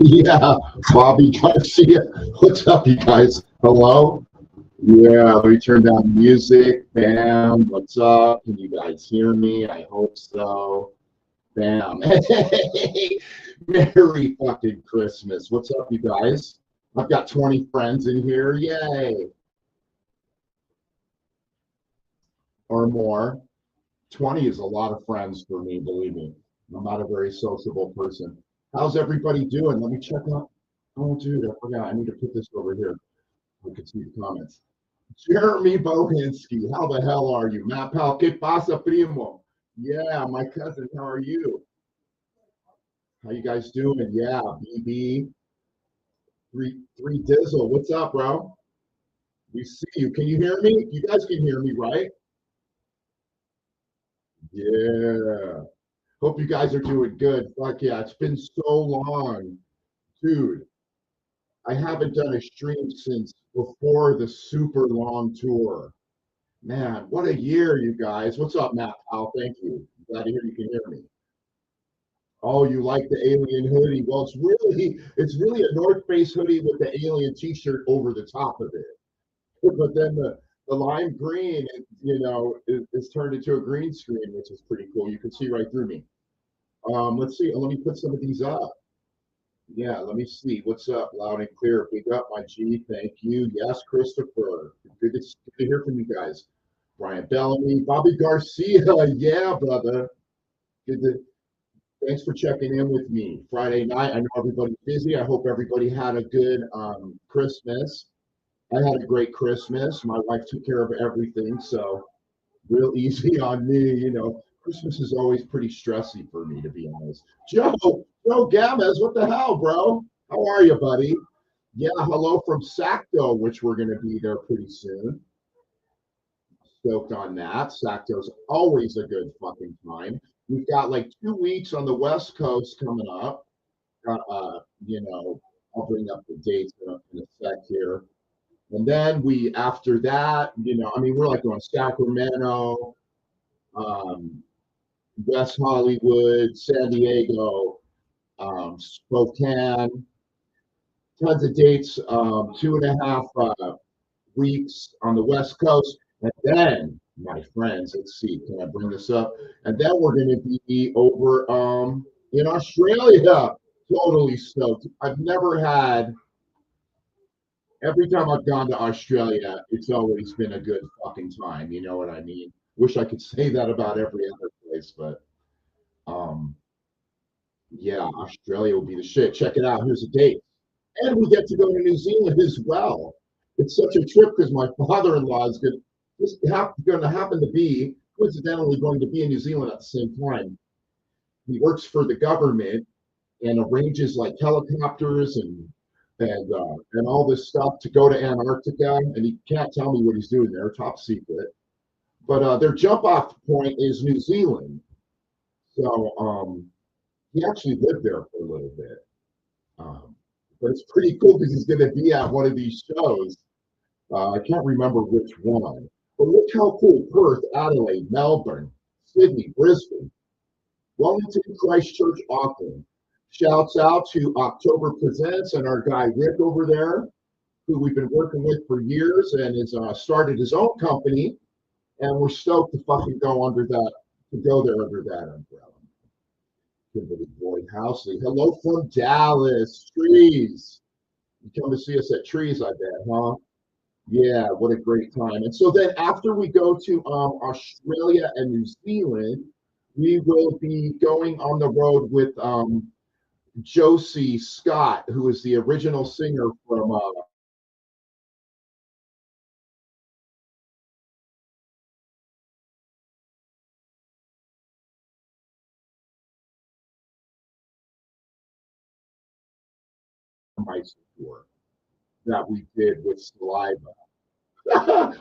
Yeah, Bobby Garcia. What's up, you guys? Hello? Yeah, let me turn down the music. Bam. What's up? Can you guys hear me? I hope so. Bam. Hey, Merry fucking Christmas. What's up, you guys? I've got 20 friends in here. Yay. Or more. 20 is a lot of friends for me, believe me. I'm not a very sociable person. How's everybody doing? Let me check out. Oh, dude, I forgot. I need to put this over here. We can see the comments. Jeremy Bohinski, how the hell are you? Matt Pal, ¿qué pasa, primo? Yeah, my cousin, how are you? How you guys doing? Yeah, BB, three Dizzle, what's up, bro? We see you. Can you hear me? You guys can hear me, right? Yeah. Hope you guys are doing good. Fuck yeah, it's been so long. Dude, I haven't done a stream since before the super long tour. Man, what a year, you guys. What's up, Matt Powell? Thank you. Glad to hear you can hear me. Oh, you like the alien hoodie? Well, it's really a North Face hoodie with the alien T-shirt over the top of it. But then the lime green, is turned into a green screen, which is pretty cool. You can see right through me. Let's see. Let me put some of these up. Yeah, let me see. What's up? Loud and clear. Big up, my G. Thank you. Yes, Christopher. Good to hear from you guys. Brian Bellamy, Bobby Garcia. Yeah, brother. Good to, thanks for checking in with me. Friday night. I know everybody's busy. I hope everybody had a good Christmas. I had a great Christmas. My wife took care of everything, so real easy on me. Christmas is always pretty stressy for me, to be honest. Joe Gamez, what the hell, bro? How are you, buddy? Yeah, hello from Sacto, which we're going to be there pretty soon. Stoked on that. Sacto's always a good fucking time. We've got like 2 weeks on the West Coast coming up. I'll bring up the dates in a sec here. And then after that, we're like going Sacramento, West Hollywood, San Diego, Spokane, tons of dates, 2.5 weeks on the West Coast. And then, my friends, let's see, can I bring this up? And then we're going to be over in Australia. Totally stoked. Every time I've gone to Australia, it's always been a good fucking time. You know what I mean? Wish I could say that about every other place, but yeah, Australia will be the shit. Check it out. Here's a date. And we get to go to New Zealand as well. It's such a trip because my father-in-law is going to happen to be coincidentally going to be in New Zealand at the same time. He works for the government and arranges like helicopters and all this stuff to go to Antarctica, and he can't tell me what he's doing there, top secret. But their jump-off point is New Zealand. So he actually lived there for a little bit. But it's pretty cool because he's going to be at one of these shows. I can't remember which one. But look how cool: Perth, Adelaide, Melbourne, Sydney, Brisbane, Wellington, Christchurch, Auckland. Shouts out to October Presents and our guy Rick over there, who we've been working with for years and has started his own company. And we're stoked to fucking go under that, to go there under that umbrella. Kimberly Boyd Housley, hello from Dallas. Trees. You come to see us at Trees, I bet, huh? Yeah, what a great time. And so then after we go to Australia and New Zealand, we will be going on the road with Josie Scott, who is the original singer from my tour that we did with Saliva.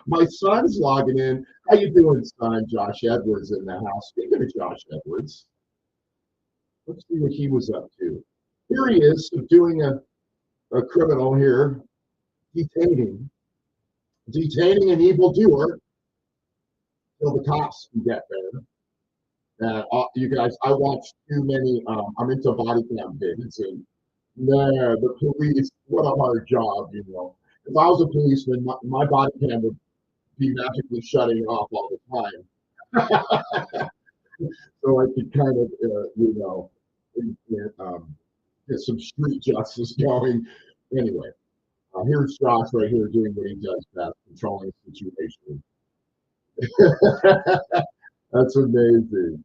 My son's logging in. How you doing, son? Josh Edwards in the house. Speaking of Josh Edwards, let's see what he was up to. Here he is doing a criminal here, detaining an evildoer till the cops can get there. You guys, I watch too many. I'm into body cam vids, and nah, the police. What a hard job, you know. If I was a policeman, my body cam would be magically shutting off all the time, so I could kind of, get some street justice going. Anyway, here's Josh right here doing what he does best, controlling the situation. That's amazing.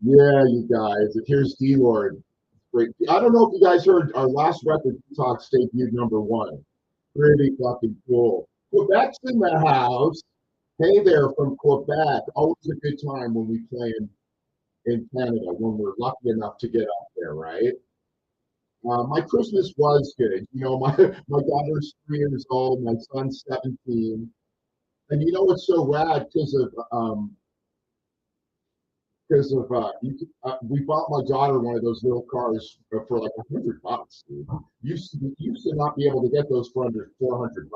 Yeah, you guys. Here's D Lord. Great. I don't know if you guys heard our last record, Talks debuted #1. Pretty fucking cool. Quebec's in the house. Hey there from Quebec. Always a good time when we play in Canada, when we're lucky enough to get up there, right? My Christmas was good. You know, my daughter's 3 years old, my son's 17. And you know what's so rad? We bought my daughter one of those little cars for like $100, dude. Used to not be able to get those for under $400.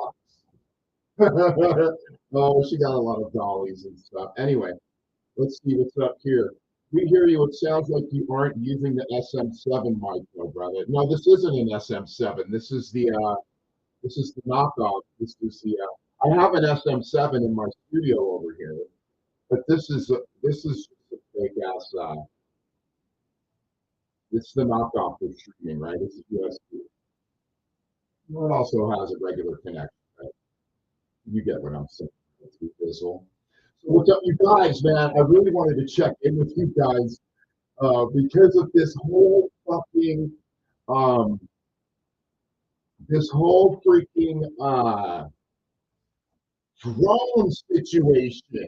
Oh, she got a lot of dollies and stuff. Anyway, let's see what's up here. We hear you. It sounds like you aren't using the SM7 mic, though, brother. No, this isn't an SM7. This is the knockoff. I have an SM7 in my studio over here, but this is a fake ass. It's the knockoff for streaming, right? This is USB. Well, it also has a regular connection. Right? You get what I'm saying. So what's up, you guys, man? I really wanted to check in with you guys because of um, this whole freaking drone situation.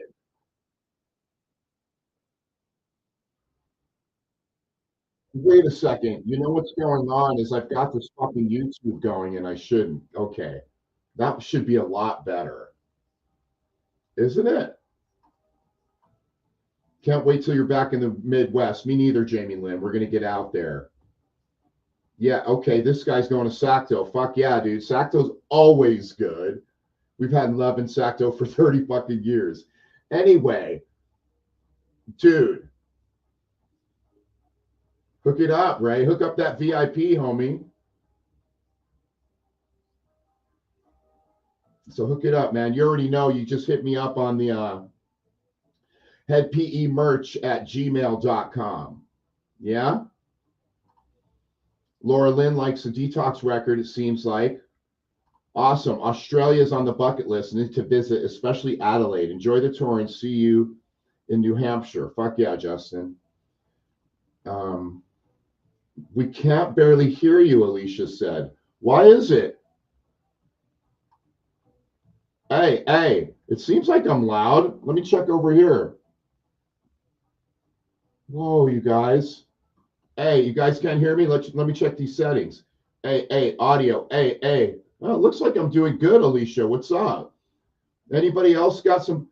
Wait a second. You know what's going on is I've got this fucking YouTube going and I shouldn't. Okay. That should be a lot better. Isn't it? Can't wait till you're back in the Midwest. Me neither, Jamie Lynn. We're going to get out there. Yeah, okay. This guy's going to Sacto. Fuck yeah, dude. Sacto's always good. We've had love in Sacto for 30 fucking years. Anyway, dude, hook it up, Ray. Hook up that VIP, homie. So hook it up, man. You already know. You just hit me up on the headpemerch@gmail.com. Yeah? Laura Lynn likes the detox record, it seems like. Awesome. Australia's on the bucket list. Need to visit, especially Adelaide. Enjoy the tour and see you in New Hampshire. Fuck yeah, Justin. We can't barely hear you, Alicia said. Why is it? Hey, it seems like I'm loud. Let me check over here. Whoa, you guys. Hey, you guys can't hear me? Let me check these settings. Hey, audio. Hey. Oh, it looks like I'm doing good, Alicia. What's up? Anybody else got some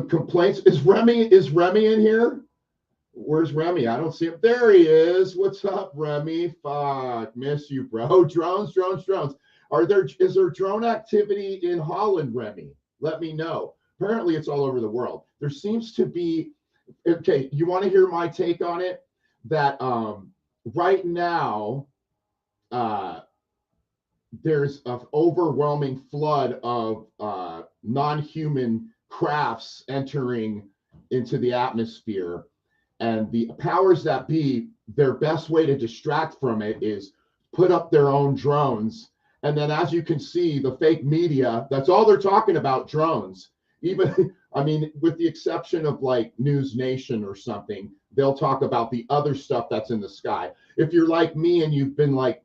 complaints? Is Remy in here? Where's Remy? I don't see him. There he is. What's up, Remy? Fuck, miss you, bro. Drones. Is there drone activity in Holland, Remy? Let me know. apparently it's all over the world. There seems to be, okay, you want to hear my take on it? That right now, there's an overwhelming flood of non-human crafts entering into the atmosphere. And the powers that be, their best way to distract from it is put up their own drones. And then, as you can see, the fake media, that's all they're talking about, drones. Even, I mean, with the exception of like News Nation or something, they'll talk about the other stuff that's in the sky. If you're like me and you've been like,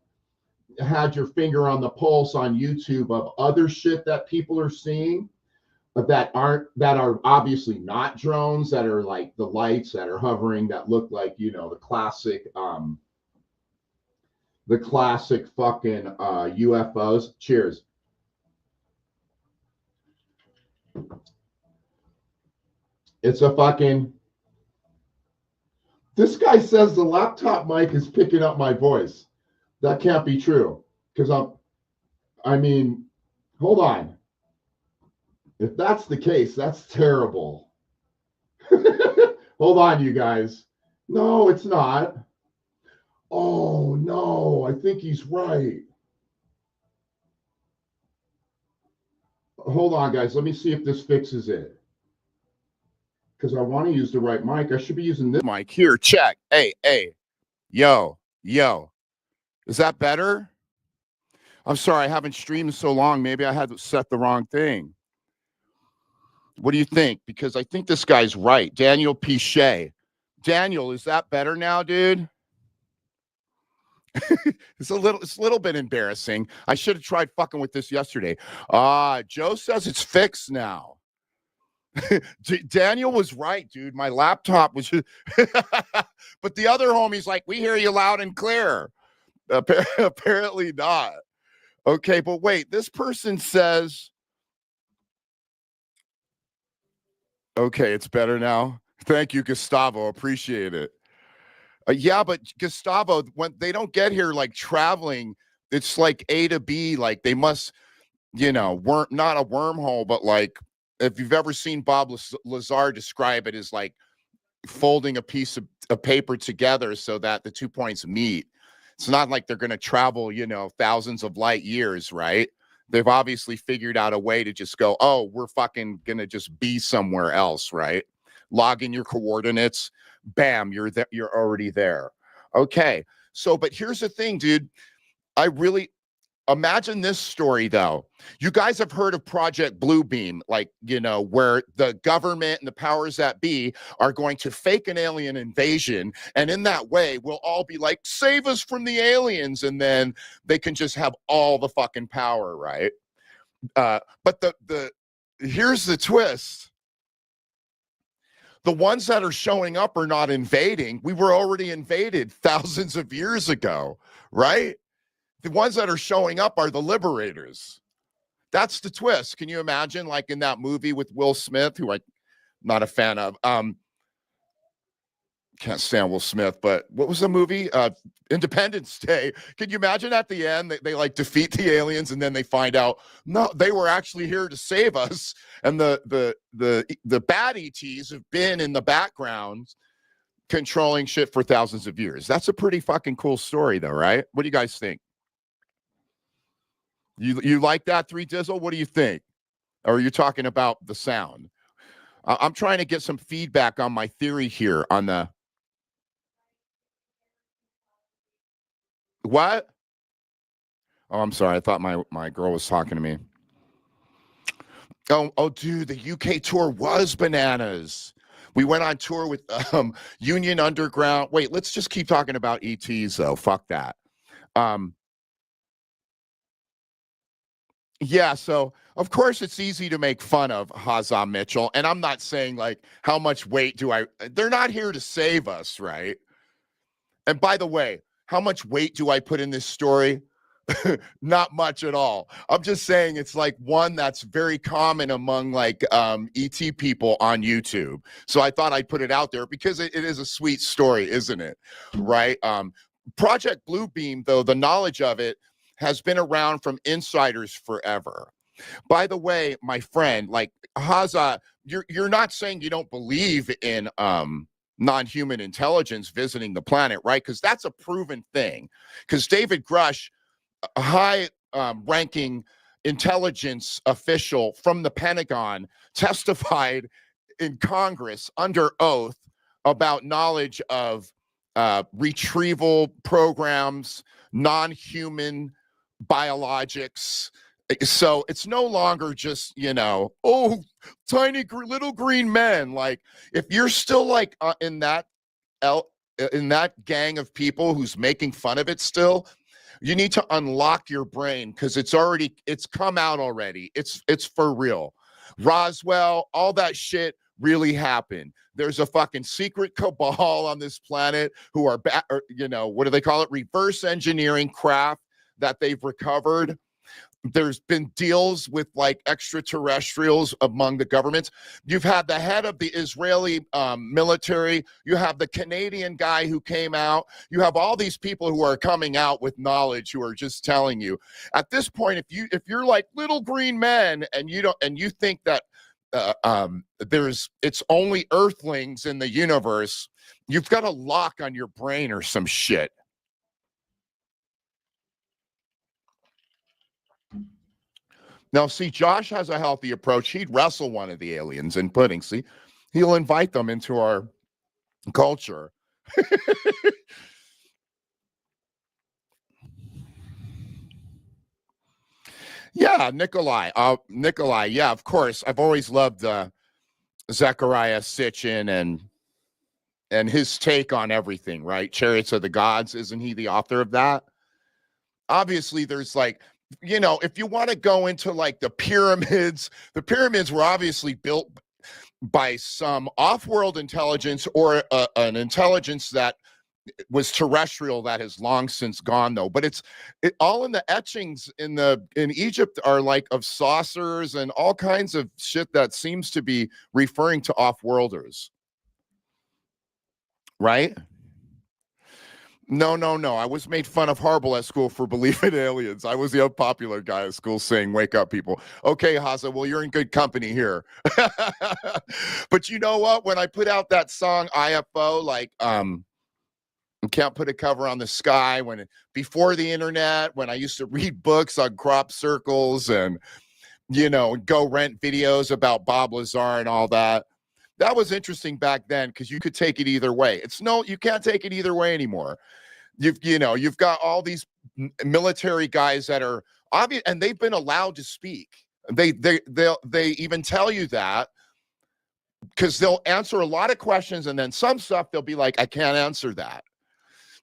had your finger on the pulse on YouTube of other shit that people are seeing, that are obviously not drones, that are like the lights that are hovering that look like, you know, the classic fucking UFOs. Cheers. It's a fucking, this guy says the laptop mic is picking up my voice. That can't be true, because I mean, hold on. If that's the case, that's terrible. Hold on, you guys. No, it's not. Oh, no, I think he's right. Hold on, guys. Let me see if this fixes it. Because I want to use the right mic. I should be using this mic. Here, check. Hey. Yo. Is that better? I'm sorry, I haven't streamed so long. Maybe I had to set the wrong thing. What do you think? Because I think this guy's right. Daniel Pichet. Daniel, is that better now, dude? It's a little bit embarrassing. I should have tried fucking with this yesterday. Joe says it's fixed now. Daniel was right, dude. My laptop was but the other homie's like, we hear you loud and clear. Apparently not. Okay, but wait, this person says, okay, it's better now. Thank you, Gustavo. Appreciate it. Yeah, but Gustavo, when they don't get here like traveling, it's like A to B. Like they must, you know, not a wormhole, but like if you've ever seen Bob Lazar describe it as like folding a piece of paper together so that the 2 points meet. It's not like they're going to travel, you know, thousands of light years, right? They've obviously figured out a way to just go, oh, we're fucking going to just be somewhere else, right? Log in your coordinates. Bam, you're already there. Okay. So, but here's the thing, dude. I really imagine this story, though. You guys have heard of Project Bluebeam, like, you know, where the government and the powers that be are going to fake an alien invasion. And in that way, we'll all be like, save us from the aliens. And then they can just have all the fucking power, right? But here's the twist. The ones that are showing up are not invading. We were already invaded thousands of years ago, right? The ones that are showing up are the liberators. That's the twist. Can you imagine, like in that movie with Will Smith, who I'm not a fan of? Can't stand Will Smith, but what was the movie? Independence Day. Can you imagine at the end they like defeat the aliens and then they find out no, they were actually here to save us, and the bad ETs have been in the background controlling shit for thousands of years. That's a pretty fucking cool story, though, right? What do you guys think? You like that, 3 Dizzle? What do you think? Or are you talking about the sound? I'm trying to get some feedback on my theory here on the what? Oh, I'm sorry. I thought my girl was talking to me. Oh, dude, the UK tour was bananas. We went on tour with Union Underground. Wait, let's just keep talking about ETs, though. Fuck that. Yeah, so of course it's easy to make fun of Hazza Mitchell, and I'm not saying like how much weight they're not here to save us, right? And by the way, how much weight do I put in this story? Not much at all. I'm just saying it's like one that's very common among like ET people on YouTube. So I thought I'd put it out there because it is a sweet story, isn't it? Right? Project Bluebeam, though, the knowledge of it has been around from insiders forever. By the way, my friend, like Haza, you're not saying you don't believe in non-human intelligence visiting the planet, right? Because that's a proven thing. Because David Grush, a high ranking intelligence official from the Pentagon, testified in Congress under oath about knowledge of retrieval programs, non-human biologics. So it's no longer just, oh, tiny little green men. Like, if you're still like in that gang of people who's making fun of it still, you need to unlock your brain, because it's come out already. It's for real. Roswell, all that shit really happened. There's a fucking secret cabal on this planet who are what do they call it? Reverse engineering craft that they've recovered. There's been deals with like extraterrestrials among the governments. You've had the head of the Israeli military. You have the Canadian guy who came out. You have all these people who are coming out with knowledge, who are just telling you. At this point, if you're like little green men and you think that it's only Earthlings in the universe, you've got a lock on your brain or some shit. Now, see, Josh has a healthy approach. He'd wrestle one of the aliens in pudding. See, he'll invite them into our culture. Yeah, Nikolai. Nikolai, yeah, of course. I've always loved Zechariah Sitchin and his take on everything, right? Chariots of the Gods. Isn't he the author of that? Obviously, there's like, if you want to go into like the pyramids were obviously built by some off-world intelligence or an intelligence that was terrestrial that has long since gone, though. But it all in the etchings in Egypt are like of saucers and all kinds of shit that seems to be referring to off-worlders, right? No. I was made fun of horrible at school for believing in aliens. I was the unpopular guy at school saying, wake up, people. Okay, Haza, well, you're in good company here. But you know what? When I put out that song, IFO, like, Can't Put a Cover on the Sky, before the internet, when I used to read books on crop circles and, go rent videos about Bob Lazar and all that. That was interesting back then, because you could take it either way. You can't take it either way anymore. You've got all these military guys that are obvious, and they've been allowed to speak. They even tell you that, because they'll answer a lot of questions, and then some stuff they'll be like, I can't answer that.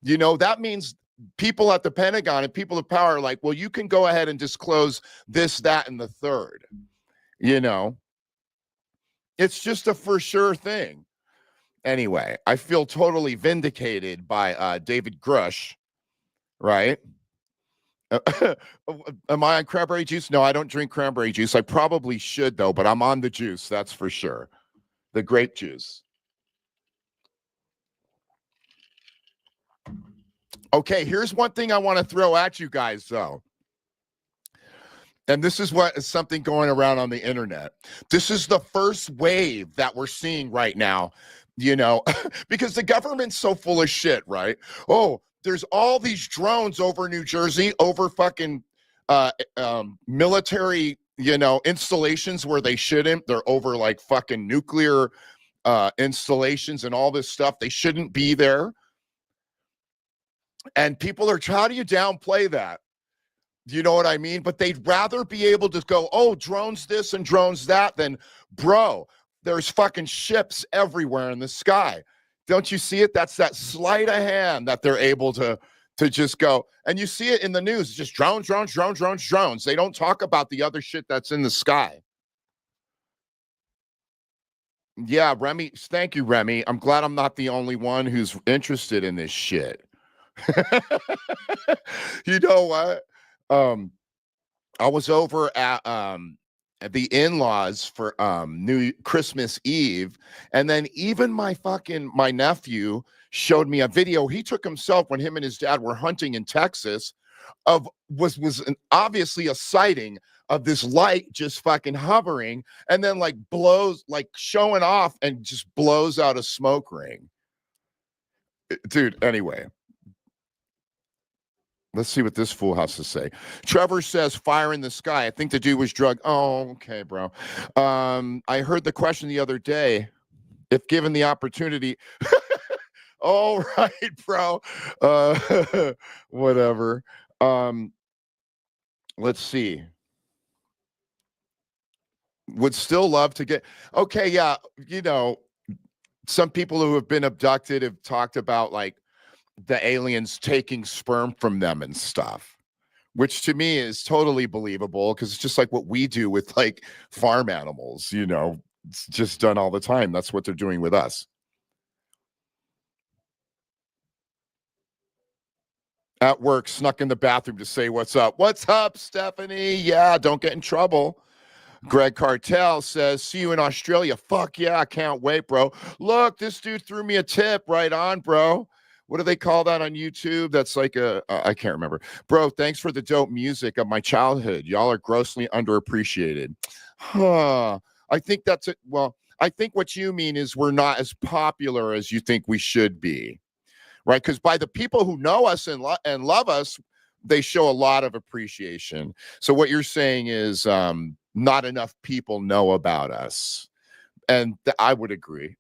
That means people at the Pentagon and people of power are like, well, you can go ahead and disclose this, that, and the third. It's just a for sure thing. Anyway, I feel totally vindicated by David Grush, right? Am I on cranberry juice? No, I don't drink cranberry juice. I probably should, though, but I'm on the juice, that's for sure. The grape juice. Okay, here's one thing I want to throw at you guys, though. And this is something going around on the internet. This is the first wave that we're seeing right now, because the government's so full of shit, right? Oh, there's all these drones over New Jersey, over fucking military, installations where they shouldn't. They're over like fucking nuclear installations and all this stuff. They shouldn't be there. And people are, how do you downplay that? You know what I mean? But they'd rather be able to go, oh, drones this and drones that, than, bro, there's fucking ships everywhere in the sky. Don't you see it? That's that sleight of hand that they're able to just go. And you see it in the news. It's just drones. They don't talk about the other shit that's in the sky. Yeah, Remy. Thank you, Remy. I'm glad I'm not the only one who's interested in this shit. You know what? I was over at the in-laws for New Christmas Eve, and then even my nephew showed me a video he took himself when him and his dad were hunting in Texas was obviously a sighting of this light just fucking hovering and then like blows, like showing off and just blows out a smoke ring. Dude, anyway. Let's see what this fool has to say. Trevor says fire in the sky. I think the dude was drugged. Oh, okay, bro. I heard the question the other day. If given the opportunity. All right, bro. Whatever. Let's see. Would still love to get. Okay, yeah. You know, some people who have been abducted have talked about like the aliens taking sperm from them and stuff, which to me is totally believable because it's just like what we do with like farm animals, you know, it's just done all the time. That's what they're doing with us. At work, snuck in the bathroom to say, what's up? What's up, Stephanie? Yeah, don't get in trouble. Greg Cartel says, see you in Australia. Fuck yeah, I can't wait, bro. Look, this dude threw me a tip. Right on, bro. What do they call that on YouTube? That's like I can't remember. Bro, thanks for the dope music of my childhood. Y'all are grossly underappreciated. Huh. I think that's it. Well, I think what you mean is we're not as popular as you think we should be, right? Because by the people who know us and love us, they show a lot of appreciation. So what you're saying is not enough people know about us. And I would agree.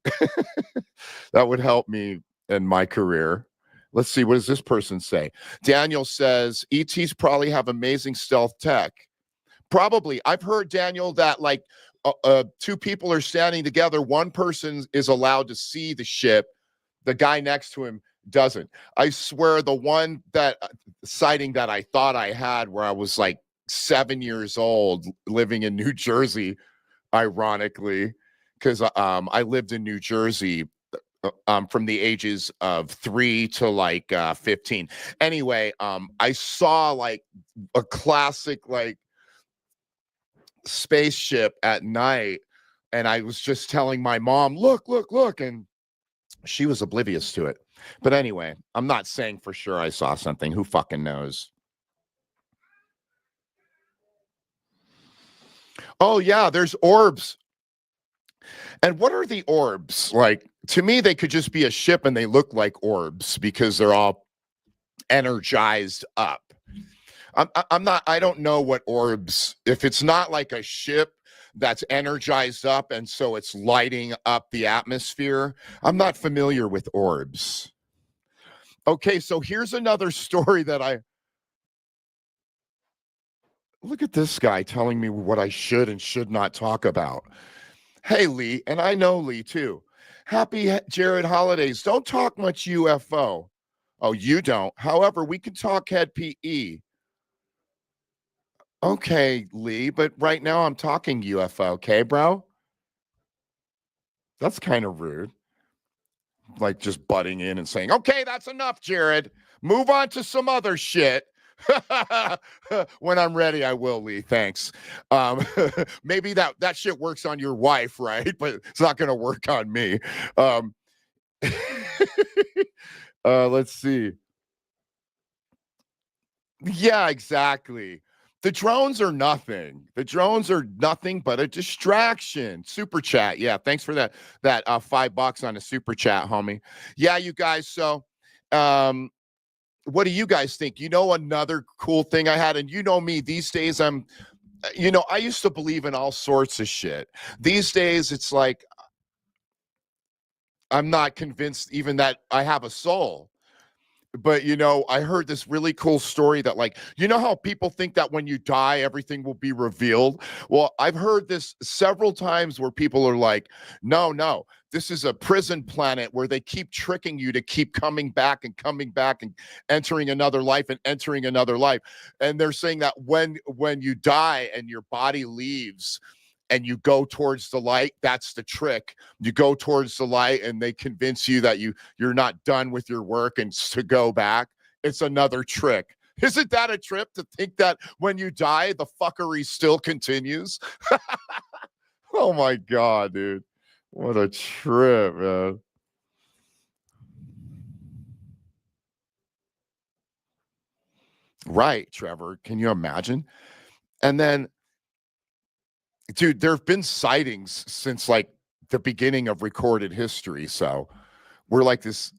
That would help me in my career. Let's see, what does this person say? Daniel says, ETs probably have amazing stealth tech. Probably. I've heard, Daniel, that like two people are standing together. One person is allowed to see the ship. The guy next to him doesn't. I swear the one that sighting that I thought I had where I was like 7 years old living in New Jersey, ironically, because I lived in New Jersey from the ages of 3 to like 15. Anyway, I saw like a classic like spaceship at night, and I was just telling my mom, look, and she was oblivious to it. But anyway, I'm not saying for sure I saw something. Who fucking knows? Oh yeah, there's orbs. And what are the orbs? Like, to me, they could just be a ship and they look like orbs because they're all energized up. I'm not, I don't know what orbs, if it's not like a ship that's energized up and so it's lighting up the atmosphere. I'm not familiar with orbs. Okay, so here's another story that look at this guy telling me what I should and should not talk about. Hey, Lee, and I know Lee too. Happy Jared holidays. Don't talk much UFO. Oh, you don't. However, we can talk head PE. Okay, Lee, but right now I'm talking UFO, okay, bro? That's kind of rude. Like just butting in and saying, okay, that's enough, Jared. Move on to some other shit. When I'm ready, I will, Lee. Thanks. Maybe that shit works on your wife, right? But it's not going to work on me. Let's see. Yeah, exactly. The drones are nothing. The drones are nothing but a distraction. Super chat. Yeah, thanks for that $5 on a super chat, homie. Yeah, you guys. So, what do you guys think? You know, another cool thing I had, and you know me, these days I used to believe in all sorts of shit. These days, it's like I'm not convinced even that I have a soul. But I heard this really cool story that, like, how people think that when you die everything will be revealed. Well, I've heard this several times where people are like, no, this is a prison planet where they keep tricking you to keep coming back and entering another life and entering another life. And they're saying that when you die and your body leaves and you go towards the light, that's the trick. You go towards the light and they convince you that you're not done with your work and to go back. It's another trick. Isn't that a trip to think that when you die, the fuckery still continues? Oh my God, dude. What a trip, man. Right, Trevor. Can you imagine? And then dude, there have been sightings since like the beginning of recorded history. So we're like this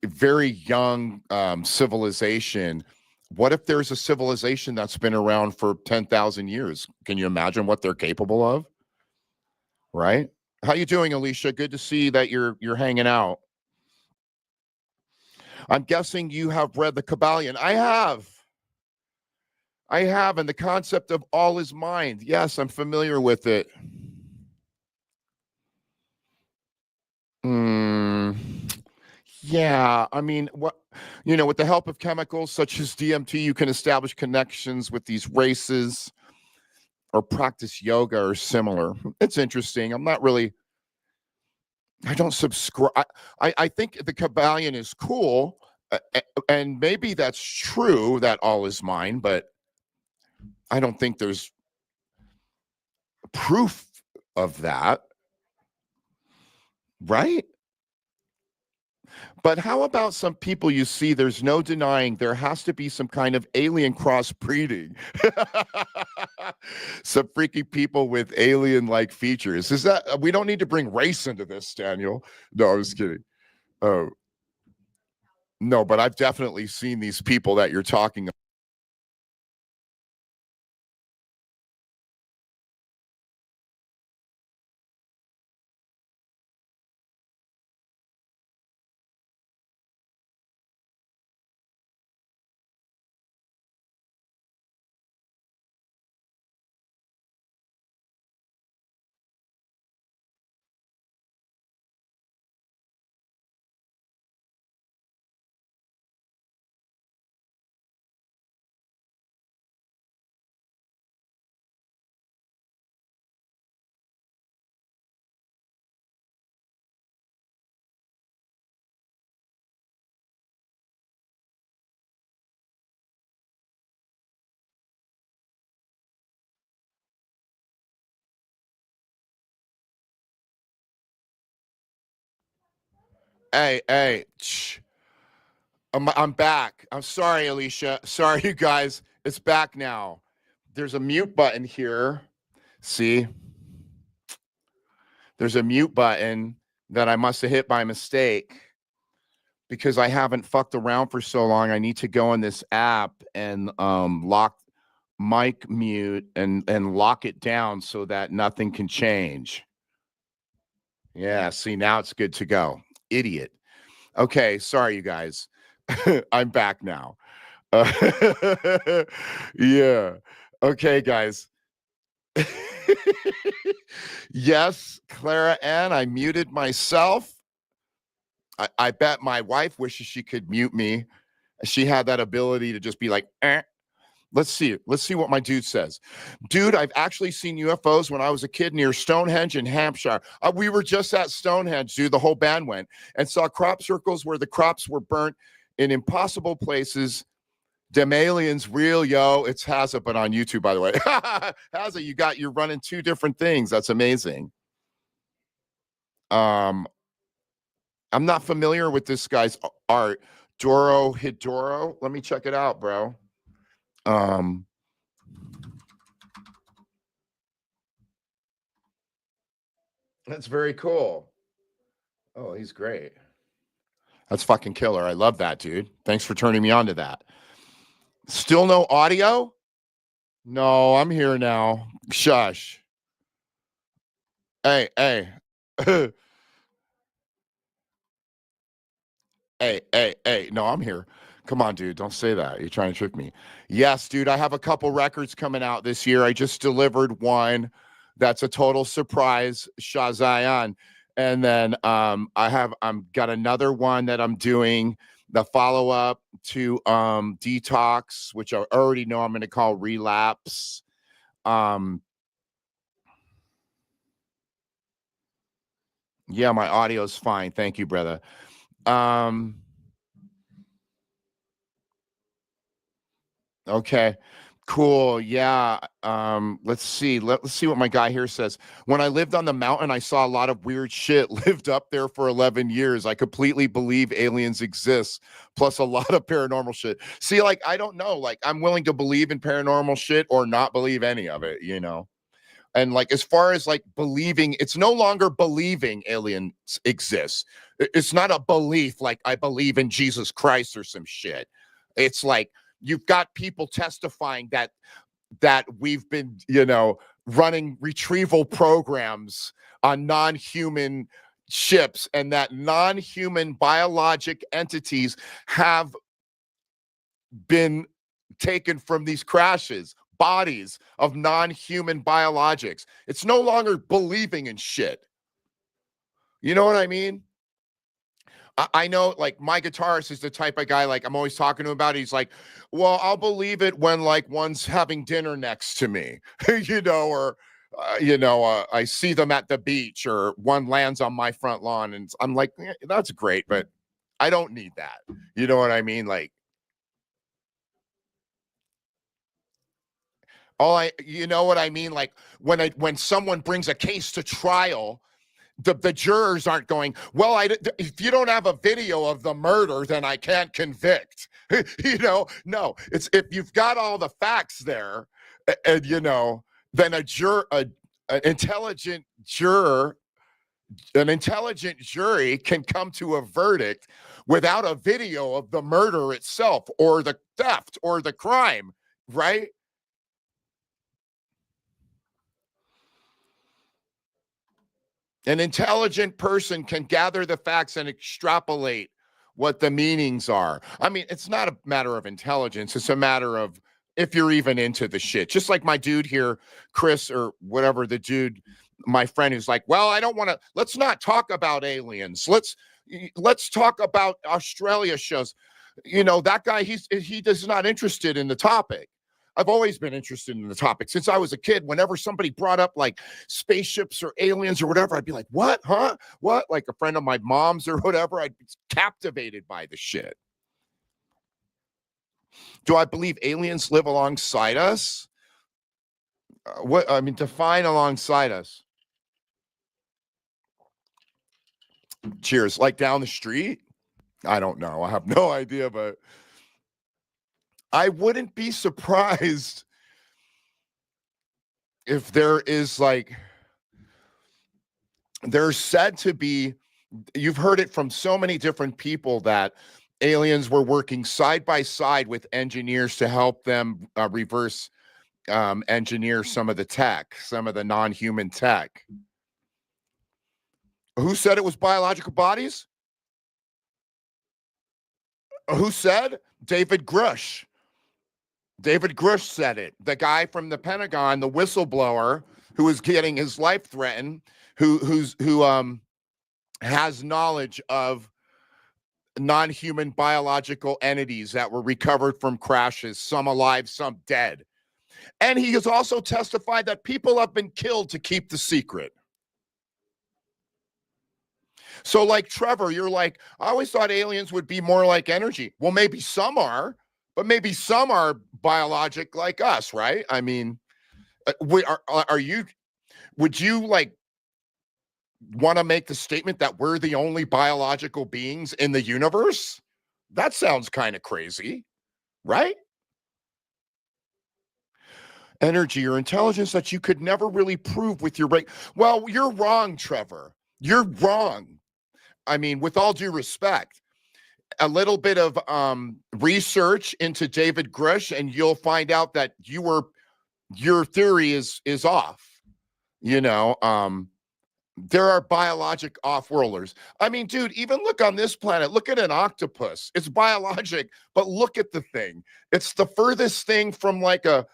very young civilization. What if there's a civilization that's been around for 10,000 years? Can you imagine what they're capable of? Right? How you doing, Alicia? Good to see that you're hanging out. I'm guessing you have read the Kabbalion. I have, and the concept of all is mind. Yes, I'm familiar with it. Yeah, I mean, with the help of chemicals such as DMT, you can establish connections with these races or practice yoga or similar. It's interesting. I don't subscribe. I think the Kabbalion is cool, and maybe that's true that all is mind, but I don't think there's proof of that, right? But how about some people you see? There's no denying there has to be some kind of alien crossbreeding. Some freaky people with alien-like features. Is that we don't need to bring race into this, Daniel? No, I was kidding. Oh, no, but I've definitely seen these people that you're talking about. Hey, shh. I'm back. I'm sorry, Alicia. Sorry, you guys. It's back now. There's a mute button here. See? There's a mute button that I must have hit by mistake because I haven't fucked around for so long. I need to go in this app and lock mic mute and lock it down so that nothing can change. Yeah, see, now it's good to go. Idiot. Okay, sorry, you guys. I'm back now. Yeah. Okay, guys. Yes, Clara Ann, I muted myself. I bet my wife wishes she could mute me. She had that ability to just be like, eh. Let's see what my dude says. Dude, I've actually seen UFOs when I was a kid near Stonehenge in Hampshire. We were just at Stonehenge, dude. The whole band went and saw crop circles where the crops were burnt in impossible places. Dem aliens real, yo. It's Hazza, but on YouTube, by the way. Hazza, you're running two different things. That's amazing. I'm not familiar with this guy's art. Doro Hidoro. Let me check it out, bro. That's very cool. Oh, he's great. That's fucking killer. I love that, dude. Thanks for turning me on to that. Still no audio? No, I'm here now. Shush. Hey. Hey. No, I'm here. Come on, dude. Don't say that. You're trying to trick me. Yes, dude. I have a couple records coming out this year. I just delivered one that's a total surprise, Shazayan. And then I'm got another one that I'm doing, the follow-up to Detox, which I already know I'm going to call Relapse. Yeah, my audio's fine. Thank you, brother. Okay. Cool. Yeah. Let's see. Let's see what my guy here says. When I lived on the mountain, I saw a lot of weird shit. Lived up there for 11 years. I completely believe aliens exist, plus a lot of paranormal shit. See, like, I don't know. Like, I'm willing to believe in paranormal shit or not believe any of it, you know. And like, as far as like believing, it's no longer believing aliens exist. It's not a belief like I believe in Jesus Christ or some shit. It's like you've got people testifying that we've been, running retrieval programs on non-human ships, and that non-human biologic entities have been taken from these crashes, bodies of non-human biologics. It's no longer believing in shit. You know what I mean? I know, like, my guitarist is the type of guy, like, I'm always talking to him about it. He's like, well, I'll believe it when, like, one's having dinner next to me, or, I see them at the beach, or one lands on my front lawn. And I'm like, that's great, but I don't need that. You know what I mean? Like, you know what I mean? Like, when someone brings a case to trial, the jurors aren't going, well, if you don't have a video of the murder, then I can't convict. No, it's if you've got all the facts there, and then an intelligent jury can come to a verdict without a video of the murder itself, or the theft, or the crime, right? An intelligent person can gather the facts and extrapolate what the meanings are. I mean, it's not a matter of intelligence. It's a matter of if you're even into the shit. Just like my dude here, Chris, or whatever, the dude, my friend, who's like, well, I don't want to, let's not talk about aliens. Let's talk about Australia shows. That guy, he's not interested in the topic. I've always been interested in the topic since I was a kid. Whenever somebody brought up like spaceships or aliens or whatever, I'd be like, what? Huh? What? Like a friend of my mom's or whatever, I'd be captivated by the shit. Do I believe aliens live alongside us? Define alongside us. Cheers. Like down the street? I don't know. I have no idea, but I wouldn't be surprised if there is, like, there's said to be, you've heard it from so many different people, that aliens were working side by side with engineers to help them reverse engineer some of the tech, some of the non-human tech. Who said it was biological bodies? Who said? David Grush. David Grush said it. The guy from the Pentagon, the whistleblower who is getting his life threatened, who has knowledge of non-human biological entities that were recovered from crashes, some alive, some dead. And he has also testified that people have been killed to keep the secret. So, like, Trevor, you're like, I always thought aliens would be more like energy. Well, maybe some are, but maybe some are biologic like us, right? I mean, would you like want to make the statement that we're the only biological beings in the universe? That sounds kind of crazy, right? Energy or intelligence that you could never really prove with your brain. Well, you're wrong, Trevor. You're wrong. I mean, with all due respect, a little bit of research into David Grush, and you'll find out that your theory is off. There are biologic off-worlders. I mean, dude, even look on this planet. Look at an octopus. It's biologic, but look at the thing. It's the furthest thing from like a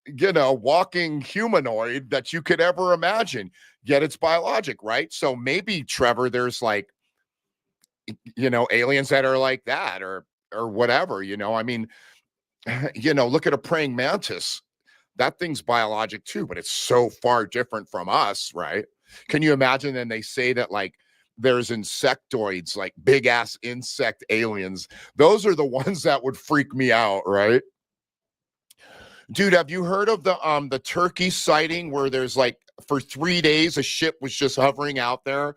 walking humanoid that you could ever imagine. Yet it's biologic, right? So maybe, Trevor, there's like, aliens that are like that, or whatever, I mean, look at a praying mantis. That thing's biologic too, but it's so far different from us, right? Can you imagine? Then they say that like there's insectoids, like big ass insect aliens. Those are the ones that would freak me out, right? Dude, have you heard of the Turkey sighting where there's like for 3 days a ship was just hovering out there,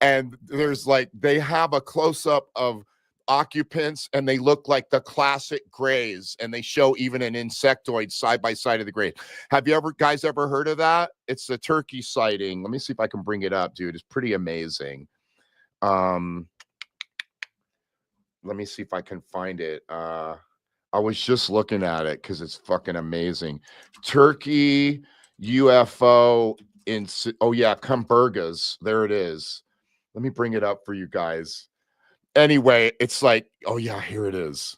and there's like they have a close-up of occupants, and they look like the classic grays, and they show even an insectoid side by side of the gray. Have you guys ever heard of that? It's the turkey sighting. Let me see if I can bring it up, dude. It's pretty amazing. Let me see if I can find it. I was just looking at it because it's fucking amazing. Turkey UFO oh yeah, Cumbergas. There it is. Let me bring it up for you guys. Anyway, it's like, oh yeah, here it is.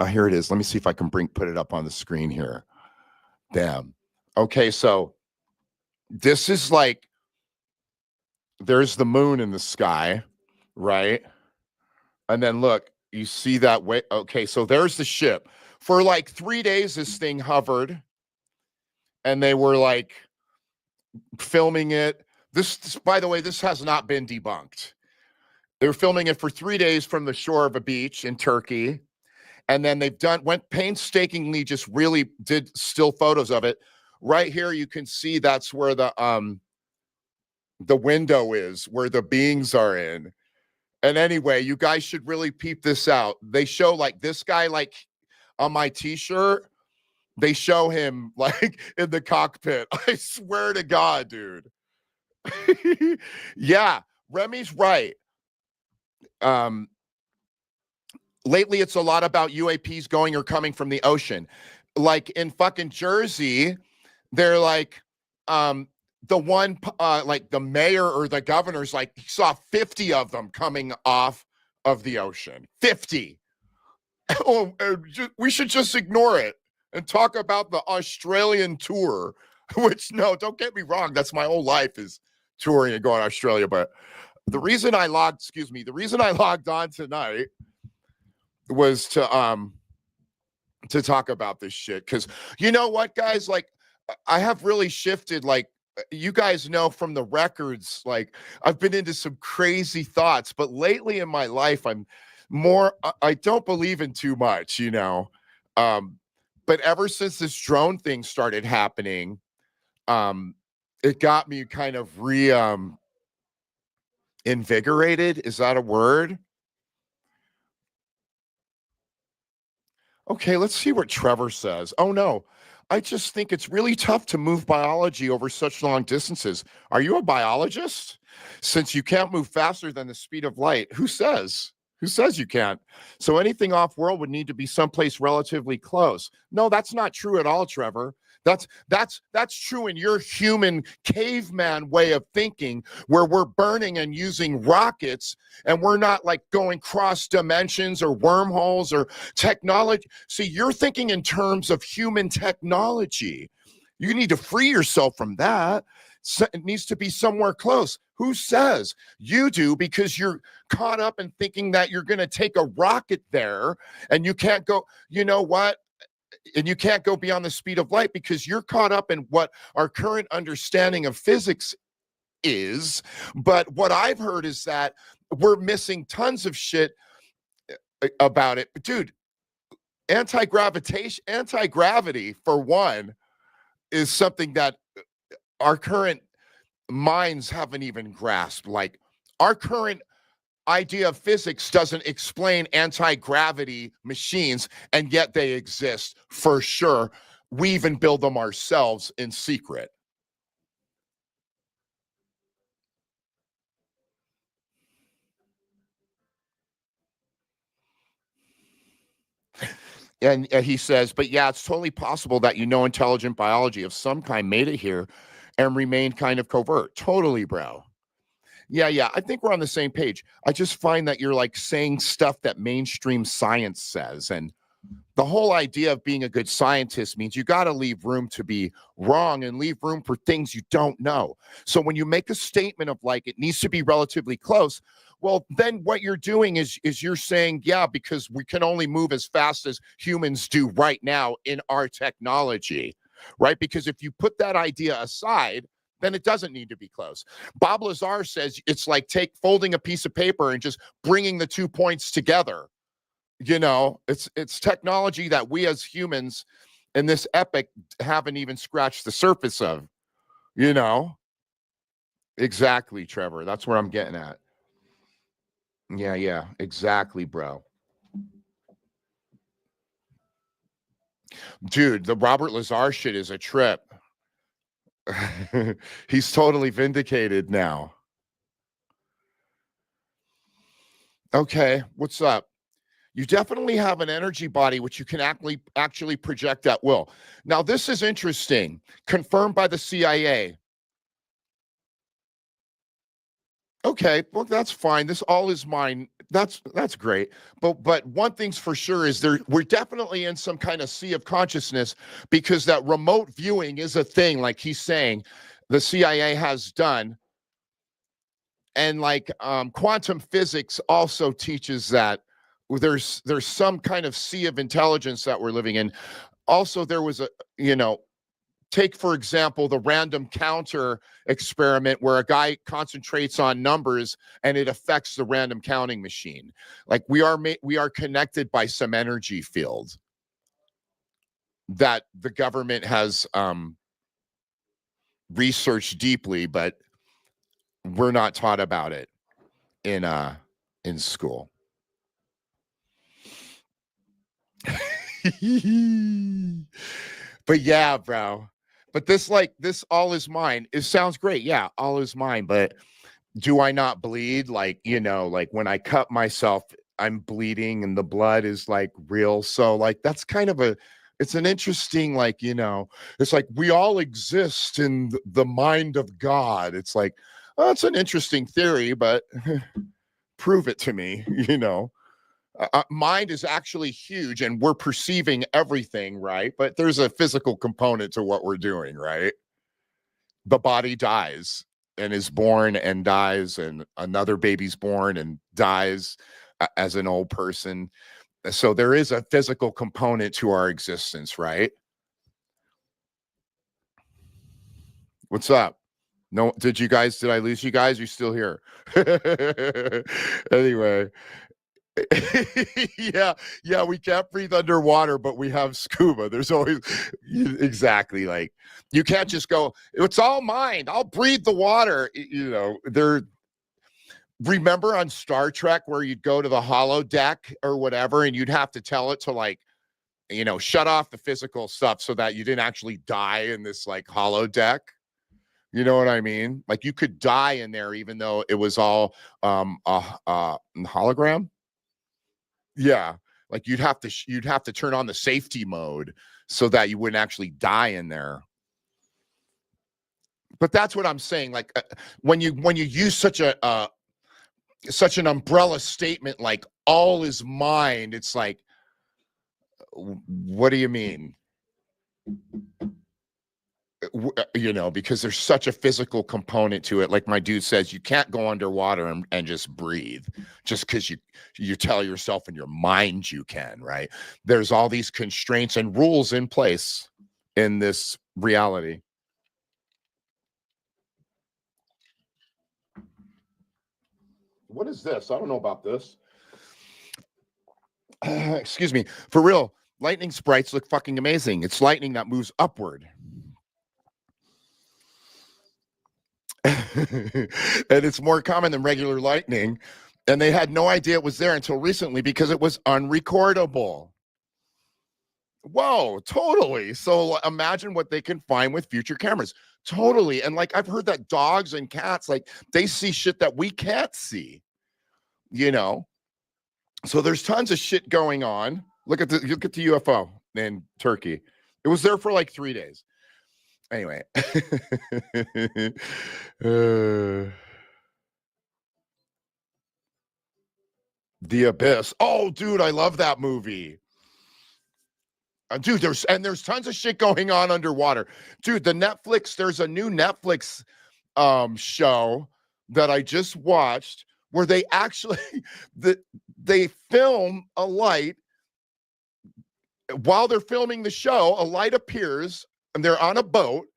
Here it is. Let me see if I can put it up on the screen here. Damn. Okay, so this is like, there's the moon in the sky, right? And then look, you see that way. Okay, so there's the ship. For like 3 days, this thing hovered, and they were like filming it. This, by the way, this has not been debunked. They were filming it for 3 days from the shore of a beach in Turkey. And then went painstakingly, just really did still photos of it. Right here, you can see that's where the window is, where the beings are in. And anyway, you guys should really peep this out. They show like this guy, like on my t-shirt, they show him like in the cockpit. I swear to God, dude. Yeah, Remy's right. Lately, it's a lot about UAPs going or coming from the ocean. Like in fucking Jersey, they're like, the one, like the mayor or the governor's like, he saw 50 of them coming off of the ocean. 50. Oh, we should just ignore it and talk about the Australian tour, which, no, don't get me wrong. That's my whole life is touring and going to Australia. But the reason I logged on tonight was to talk about this shit. Because you know what, guys, like I have really shifted. Like you guys know from the records, like I've been into some crazy thoughts, but lately in my life, I'm more, I don't believe in too much, you know. But ever since this drone thing started happening, it got me kind of invigorated. Is that a word? Okay, let's see what Trevor says. Oh no, I just think it's really tough to move biology over such long distances. Are you a biologist? Since you can't move faster than the speed of light, who says? Who says you can't? So anything off-world would need to be someplace relatively close. No, that's not true at all, Trevor. That's true in your human caveman way of thinking, where we're burning and using rockets, and we're not like going cross dimensions or wormholes or technology. See, you're thinking in terms of human technology. You need to free yourself from that. So it needs to be somewhere close. Who says? You do, because you're caught up in thinking that you're going to take a rocket there and you can't go, you know what? And you can't go beyond the speed of light because you're caught up in what our current understanding of physics is. But what I've heard is that we're missing tons of shit about it. Dude, anti-gravity, for one, is something that our current minds haven't even grasped. Like our current idea of physics doesn't explain anti-gravity machines, and yet they exist for sure. We even build them ourselves in secret. And he says, but yeah, it's totally possible that intelligent biology of some kind made it here and remained kind of covert. Totally, bro. Yeah, I think we're on the same page. I just find that you're like saying stuff that mainstream science says. And the whole idea of being a good scientist means you got to leave room to be wrong and leave room for things you don't know. So when you make a statement of like, it needs to be relatively close, well, then what you're doing is you're saying, yeah, because we can only move as fast as humans do right now in our technology, right? Because if you put that idea aside, then it doesn't need to be close. Bob Lazar says it's like folding a piece of paper and just bringing the 2 points together. You know, it's technology that we as humans in this epoch haven't even scratched the surface of, you know? Exactly, Trevor. That's where I'm getting at. Yeah, exactly, bro. Dude, the Robert Lazar shit is a trip. He's totally vindicated now. Okay, what's up? You definitely have an energy body which you can actually project at will. Now, this is interesting, confirmed by the CIA. Okay, well, that's fine. This all is mine. That's great. But one thing's for sure is we're definitely in some kind of sea of consciousness, because that remote viewing is a thing, like he's saying, the CIA has done. And like quantum physics also teaches that there's some kind of sea of intelligence that we're living in. Also, there was a, take for example the random counter experiment where a guy concentrates on numbers and it affects the random counting machine. Like we are connected by some energy field that the government has researched deeply, but we're not taught about it in school. But yeah, bro. But this all is mine. It sounds great. Yeah, all is mine. But do I not bleed? Like, like when I cut myself, I'm bleeding and the blood is like real. So like that's kind of it's an interesting, like, it's like we all exist in the mind of God. It's like, oh, it's an interesting theory, but prove it to me, mind is actually huge and we're perceiving everything, right? But there's a physical component to what we're doing, right? The body dies and is born and dies, and another baby's born and dies as an old person. So there is a physical component to our existence, right? What's up? No, did I lose you guys? You still here? Anyway. yeah, we can't breathe underwater, but we have scuba. There's always exactly, like you can't just go, it's all mine, I'll breathe the water. Remember on Star Trek where you'd go to the holodeck or whatever and you'd have to tell it to, like, shut off the physical stuff so that you didn't actually die in this like holodeck. You know what I mean? Like you could die in there even though it was all hologram. Yeah, like you'd have to turn on the safety mode so that you wouldn't actually die in there. But that's what I'm saying. Like when you use such an umbrella statement like all is mine, it's like, what do you mean? Because there's such a physical component to it. Like my dude says, you can't go underwater and just breathe just because you tell yourself in your mind you can, right? There's all these constraints and rules in place in this reality. What is this? I don't know about this. Excuse me. For real, lightning sprites look fucking amazing. It's lightning that moves upward. And it's more common than regular lightning. And they had no idea it was there until recently because it was unrecordable. Whoa, totally. So imagine what they can find with future cameras. Totally. And like I've heard that dogs and cats, like they see shit that we can't see, So there's tons of shit going on. Look at the UFO in Turkey. It was there for like 3 days. Anyway. The Abyss. Oh, dude, I love that movie. Dude, there's tons of shit going on underwater. Dude, there's a new Netflix show that I just watched where they actually they film a light while they're filming the show. A light appears and they're on a boat.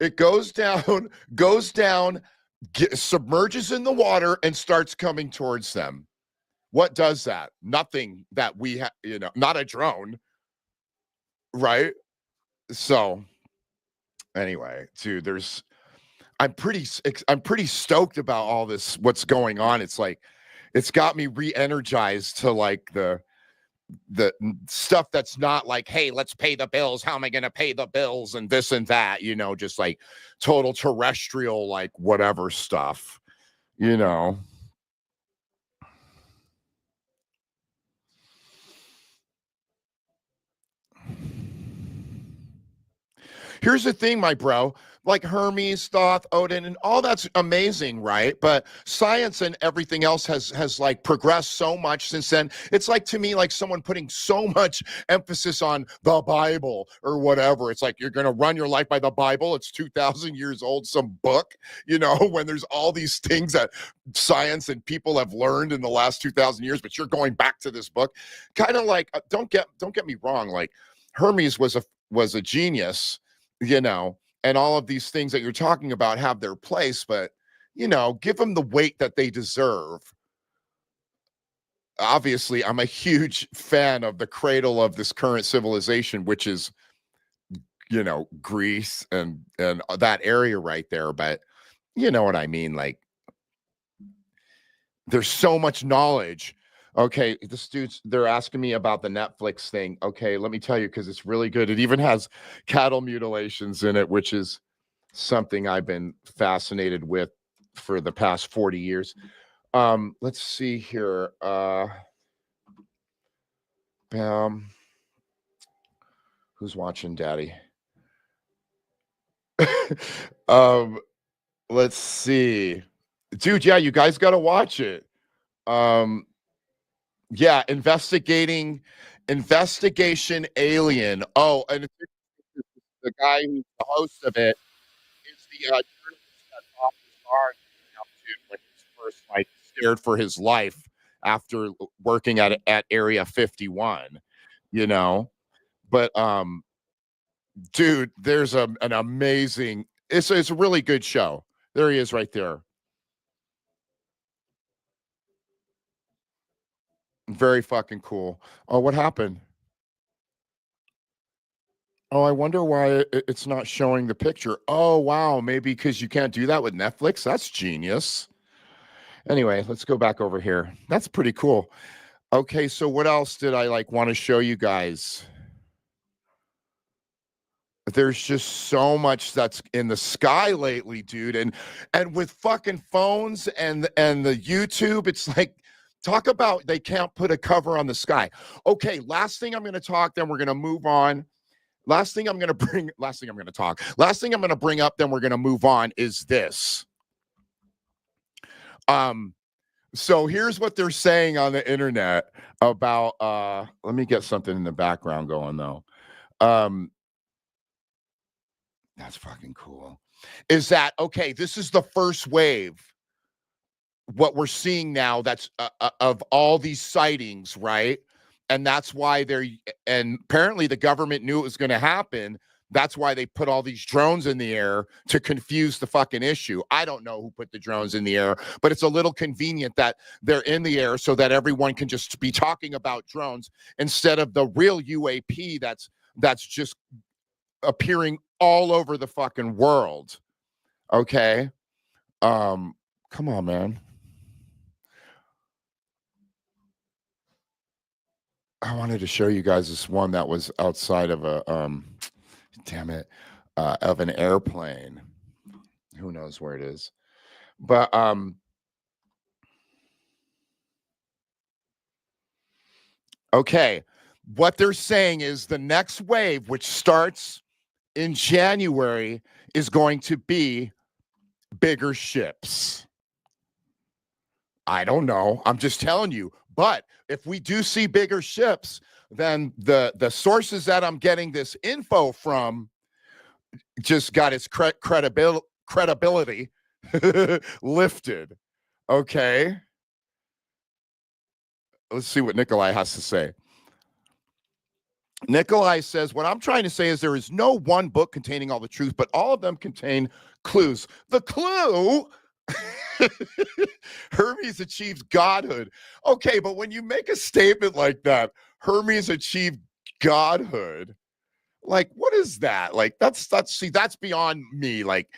It goes down, submerges in the water and starts coming towards them. What does that? Nothing that we have, not a drone, right? So anyway, dude, I'm pretty stoked about all this, what's going on. It's like, It's got me re-energized to like the stuff that's not like, hey, let's pay the bills. How am I going to pay the bills and this and that, you know, just like total terrestrial, like whatever stuff, you know. Here's the thing, my bro. Like Hermes, Thoth, Odin, and all that's amazing, right? But science and everything else has like progressed so much since then. It's like, to me, like someone putting so much emphasis on the Bible or whatever. It's like you're gonna run your life by the Bible. It's 2,000 years old, some book, you know, when there's all these things that science and people have learned in the last 2,000 years, but you're going back to this book. Kind of like, don't get me wrong, like Hermes was a genius, you know, and all of these things that you're talking about have their place, but, you know, give them the weight that they deserve. Obviously, I'm a huge fan of the cradle of this current civilization, which is, you know, Greece and that area right there. But you know what I mean? Like, there's so much knowledge. Okay, they're asking me about the Netflix thing. Okay, let me tell you, because it's really good. It even has cattle mutilations in it, which is something I've been fascinated with for the past 40 years. Let's see here. Who's watching, Daddy? Let's see. Dude, yeah, you guys got to watch it. Yeah, investigation alien. Oh, and the guy who's the host of it is the journalist that Bob Lazar came out to when he was first like scared for his life after working at Area 51, you know. But dude, there's an amazing. It's a really good show. There he is, right there. Very fucking cool. Oh, what happened? Oh, I wonder why it's not showing the picture. Oh, wow. Maybe because you can't do that with Netflix. That's genius. Anyway, let's go back over here. That's pretty cool. Okay, so what else did I like want to show you guys? There's just so much that's in the sky lately, dude. And with fucking phones and the YouTube, it's like, talk about they can't put a cover on the sky. Okay, last thing I'm going to talk, then we're going to move on. Last thing I'm going to bring up, then we're going to move on, is this. So here's what they're saying on the internet about let me get something in the background going though. That's fucking cool. Is that okay? This is the first wave. What we're seeing now, that's of all these sightings, right? And that's why and apparently the government knew it was going to happen. That's why they put all these drones in the air to confuse the fucking issue. I don't know who put the drones in the air, but it's a little convenient that they're in the air so that everyone can just be talking about drones instead of the real UAP that's just appearing all over the fucking world. Okay. Come on, man. I wanted to show you guys this one that was outside of a damn it, of an airplane. Who knows where it is? But okay. What they're saying is the next wave, which starts in January, is going to be bigger ships. I don't know. I'm just telling you. But if we do see bigger ships, then the sources that I'm getting this info from just got its credibility lifted. Okay. Let's see what Nikolai has to say. Nikolai says, what I'm trying to say is there is no one book containing all the truth, but all of them contain clues. The clue, Hermes achieved godhood. Okay, but when you make a statement like that, Hermes achieved godhood, like, what is that? Like, that's beyond me. Like,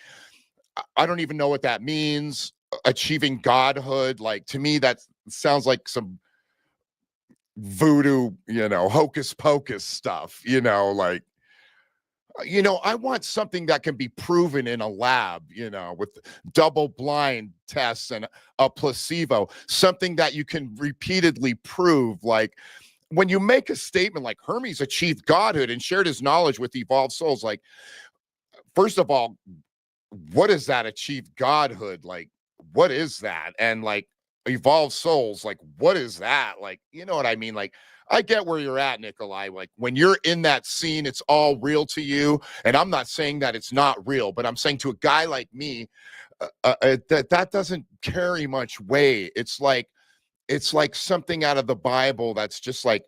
I don't even know what that means. Achieving godhood, like, to me, that's sounds like some voodoo, hocus pocus stuff, like, I want something that can be proven in a lab, with double blind tests and a placebo, something that you can repeatedly prove. Like when you make a statement like Hermes achieved godhood and shared his knowledge with evolved souls, like, first of all, what is that achieved godhood? Like, what is that? And like evolved souls, like, what is that? Like, you know what I mean? Like, I get where you're at, Nikolai. Like when you're in that scene, it's all real to you. And I'm not saying that it's not real, but I'm saying to a guy like me, that doesn't carry much weight. It's like something out of the Bible that's just like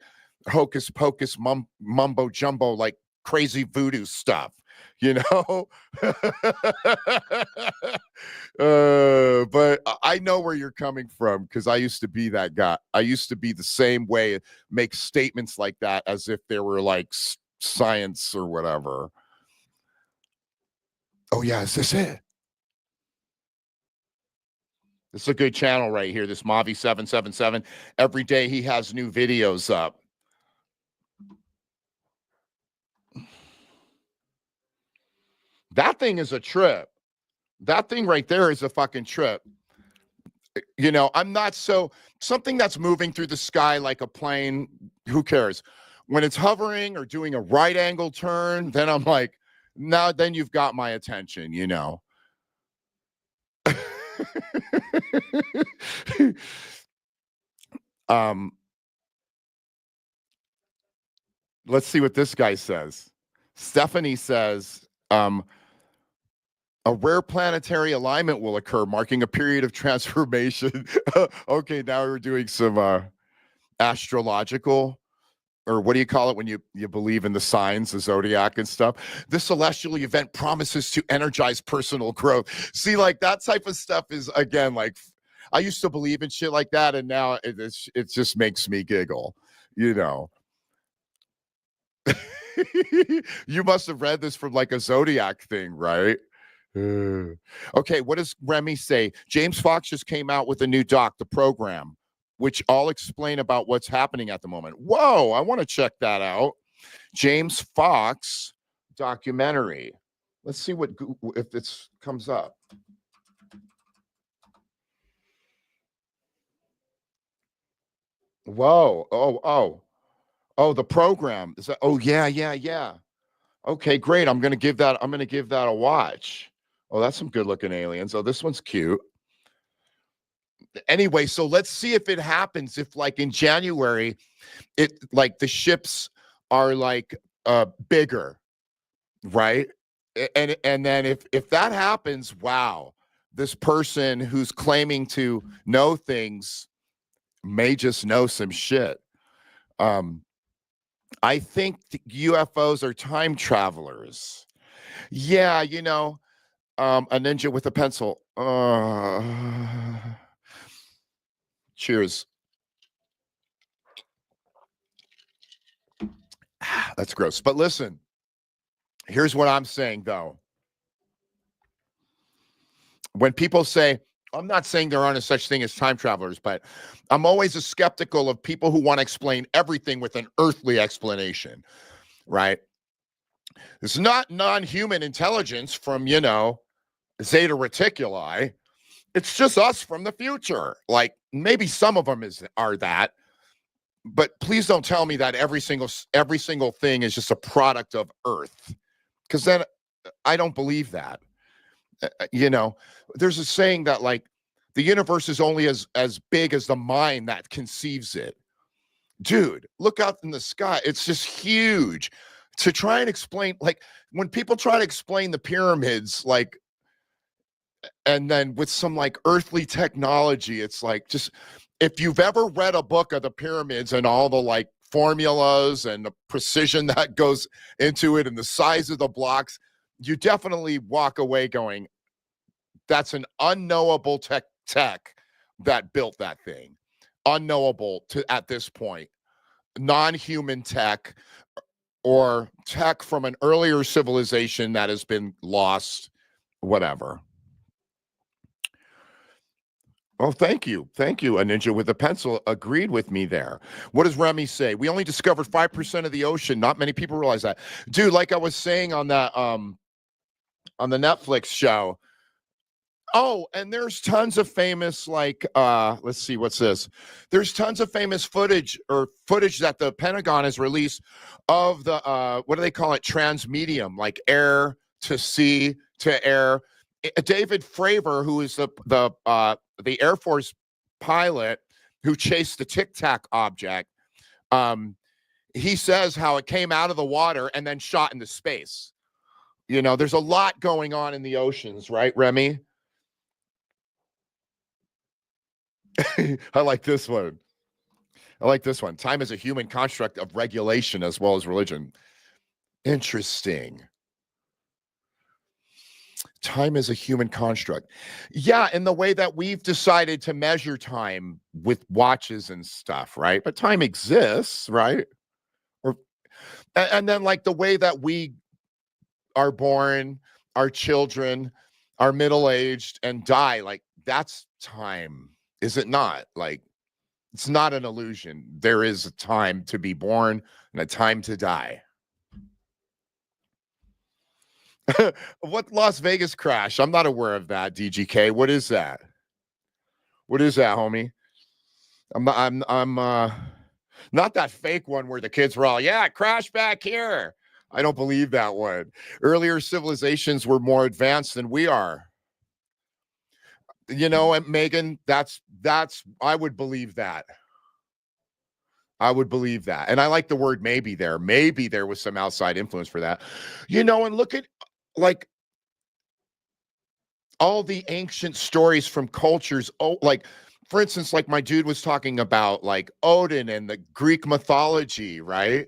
hocus pocus, mumbo jumbo, like crazy voodoo stuff, you know? But I know where you're coming from because I used to be that guy. I used to be the same way, make statements like that as if they were like science or whatever. Oh, yeah, is this it? This is a good channel right here, this Mavi777. Every day he has new videos up. That thing is a trip. That thing right there is a fucking trip. I'm not something that's moving through the sky like a plane, who cares? When it's hovering or doing a right angle turn, then I'm like, now then you've got my attention, Let's see what this guy says. Stephanie says, a rare planetary alignment will occur, marking a period of transformation. Okay, now we're doing some astrological, or what do you call it when you believe in the signs, the zodiac and stuff? This celestial event promises to energize personal growth. See, like that type of stuff is, again, like I used to believe in shit like that, and now it just makes me giggle, You must have read this from like a zodiac thing, right? Okay, what does Remy say? James Fox just came out with a new doc, The Program, which I'll explain about what's happening at the moment. Whoa, I want to check that out. James Fox documentary. Let's see if this comes up. Whoa. Oh, The Program. Is that, oh, yeah. Okay, great. I'm gonna give that a watch. Oh, that's some good looking aliens. Oh, this one's cute. Anyway, so let's see if it happens. If like in January, it like the ships are like bigger, right? And then if that happens, wow, this person who's claiming to know things may just know some shit. I think UFOs are time travelers. Yeah, a ninja with a pencil. Cheers. That's gross. But listen, here's what I'm saying, though. When people say, I'm not saying there aren't a such thing as time travelers, but I'm always a skeptical of people who want to explain everything with an earthly explanation, right? It's not non-human intelligence from, Zeta Reticuli. It's just us from the future. Like maybe some of them are that, but please don't tell me that every single thing is just a product of Earth, because then I don't believe that. There's a saying that like the universe is only as big as the mind that conceives it. Dude, look out in the sky. It's just huge. To try and explain, like when people try to explain the pyramids, like, and then with some like earthly technology, it's like, just if you've ever read a book of the pyramids and all the like formulas and the precision that goes into it and the size of the blocks, you definitely walk away going, that's an unknowable tech that built that thing. Unknowable at this point. Non-human tech or tech from an earlier civilization that has been lost, whatever. Oh, thank you. Thank you. A ninja with a pencil agreed with me there. What does Remy say? We only discovered 5% of the ocean. Not many people realize that. Dude, like I was saying on the Netflix show. Oh, and there's tons of famous like let's see what's this. There's tons of famous footage that the Pentagon has released of the what do they call it? Transmedium, like air to sea to air. David Fravor, who is the Air Force pilot who chased the Tic Tac object, um, he says how it came out of the water and then shot into space. You know, there's a lot going on in the oceans, right, Remy? I like this one. I like this one. Time is a human construct of regulation as well as religion. Interesting. Time is a human construct. Yeah, in the way that we've decided to measure time with watches and stuff, right? But time exists, right? Or and then like the way that we are born, our children are middle-aged and die, like that's time, is it not? Like it's not an illusion. There is a time to be born and a time to die. What Las Vegas crash? I'm not aware of that, DGK. What is that? What is that, homie? I'm not that fake one where the kids were all, yeah, crash back here. I don't believe that one. Earlier civilizations were more advanced than we are. You know, and Megan, that's I would believe that. I would believe that. And I like the word maybe there. Maybe there was some outside influence for that. You know, and look at like all the ancient stories from cultures. Oh, like for instance, like my dude was talking about like Odin and the Greek mythology, right?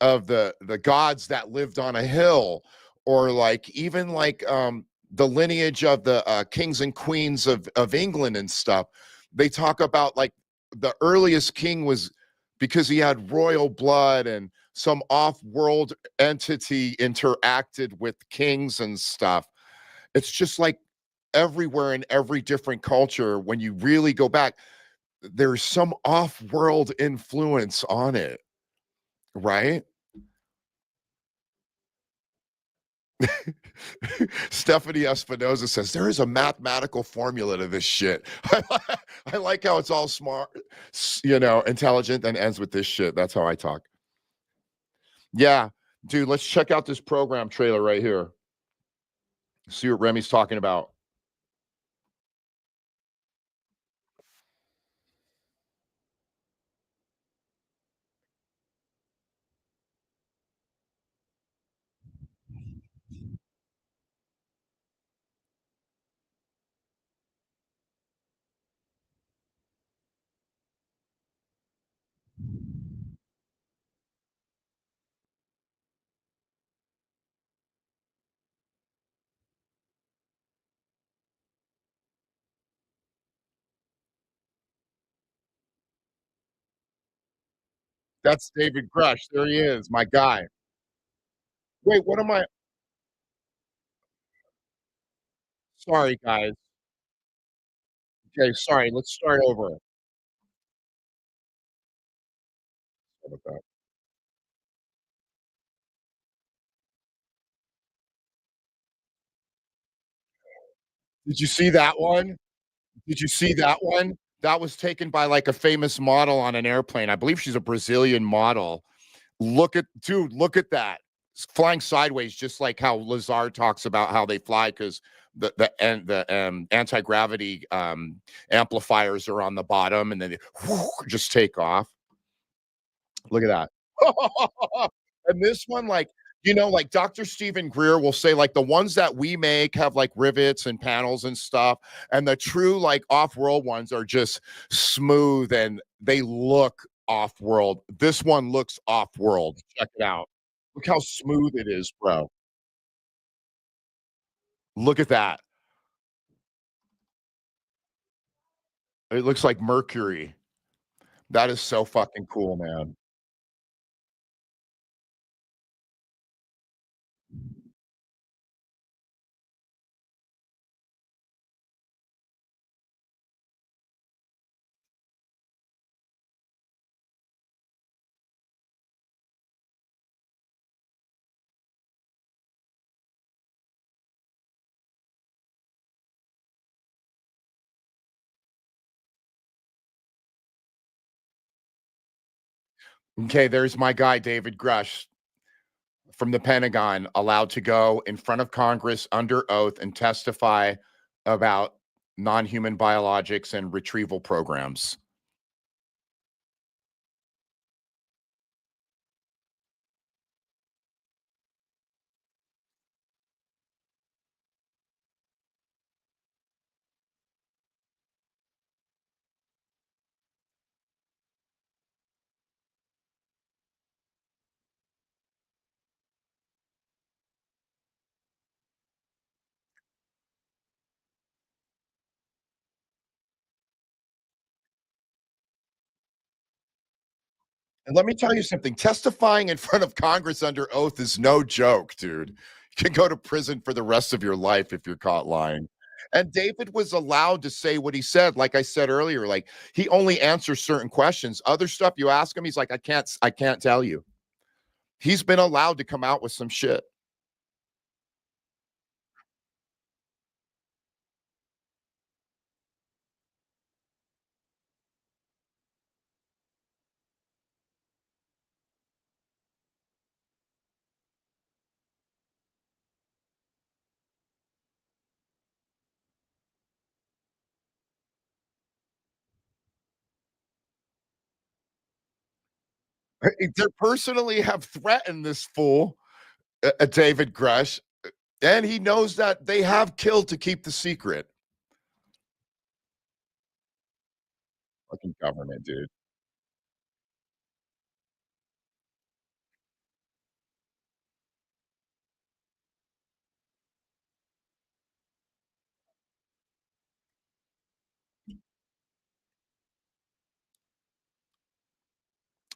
Of the gods that lived on a hill, or like even like the lineage of the kings and queens of England and stuff. They talk about like the earliest king was because he had royal blood and some off-world entity interacted with kings and stuff. It's just like everywhere in every different culture, when you really go back, there's some off-world influence on it, right? Stephanie Espinoza says there is a mathematical formula to this shit. I like how it's all smart, you know, intelligent, and ends with this shit. That's how I talk. Yeah, dude, let's check out this program trailer right here. See what Remy's talking about. That's David Grush. There he is, my guy. Wait, what am I? Sorry, guys. Okay, sorry. Let's start over. Sorry about that. Did you see that one? Did you see that one? That was taken by like a famous model on an airplane. I believe she's a Brazilian model. Look at dude, look at that. It's flying sideways, just like how Lazar talks about how they fly because the anti-gravity amplifiers are on the bottom and then they just take off. Look at that. And this one, like, you know, like Dr. Stephen Greer will say, like, the ones that we make have like rivets and panels and stuff. And the true, like, off world ones are just smooth and they look off world. This one looks off world. Check it out. Look how smooth it is, bro. Look at that. It looks like Mercury. That is so fucking cool, man. Okay, there's my guy, David Grush from the Pentagon, allowed to go in front of Congress under oath and testify about non-human biologics and retrieval programs. And let me tell you something, testifying in front of Congress under oath is no joke, dude. You can go to prison for the rest of your life if you're caught lying. And David was allowed to say what he said. Like I said earlier, like he only answers certain questions. Other stuff you ask him, he's like, I can't tell you. He's been allowed to come out with some shit. They personally have threatened this fool, David Grush, and he knows that they have killed to keep the secret. Fucking government, dude.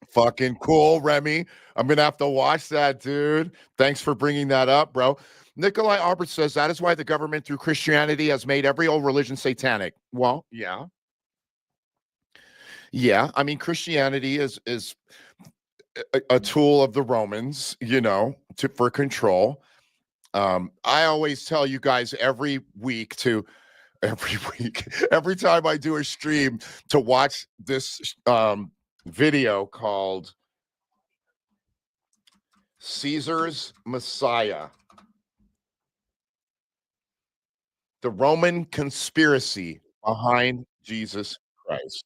Fucking cool, Remy. I'm gonna have to watch that, dude. Thanks for bringing that up, bro. Nikolai Albert says that is why the government, through Christianity, has made every old religion satanic. Well, yeah, yeah. I mean, Christianity is a tool of the Romans, for control. I always tell you guys every week, every time I do a stream, to watch this video called Caesar's Messiah, the Roman conspiracy behind Jesus Christ.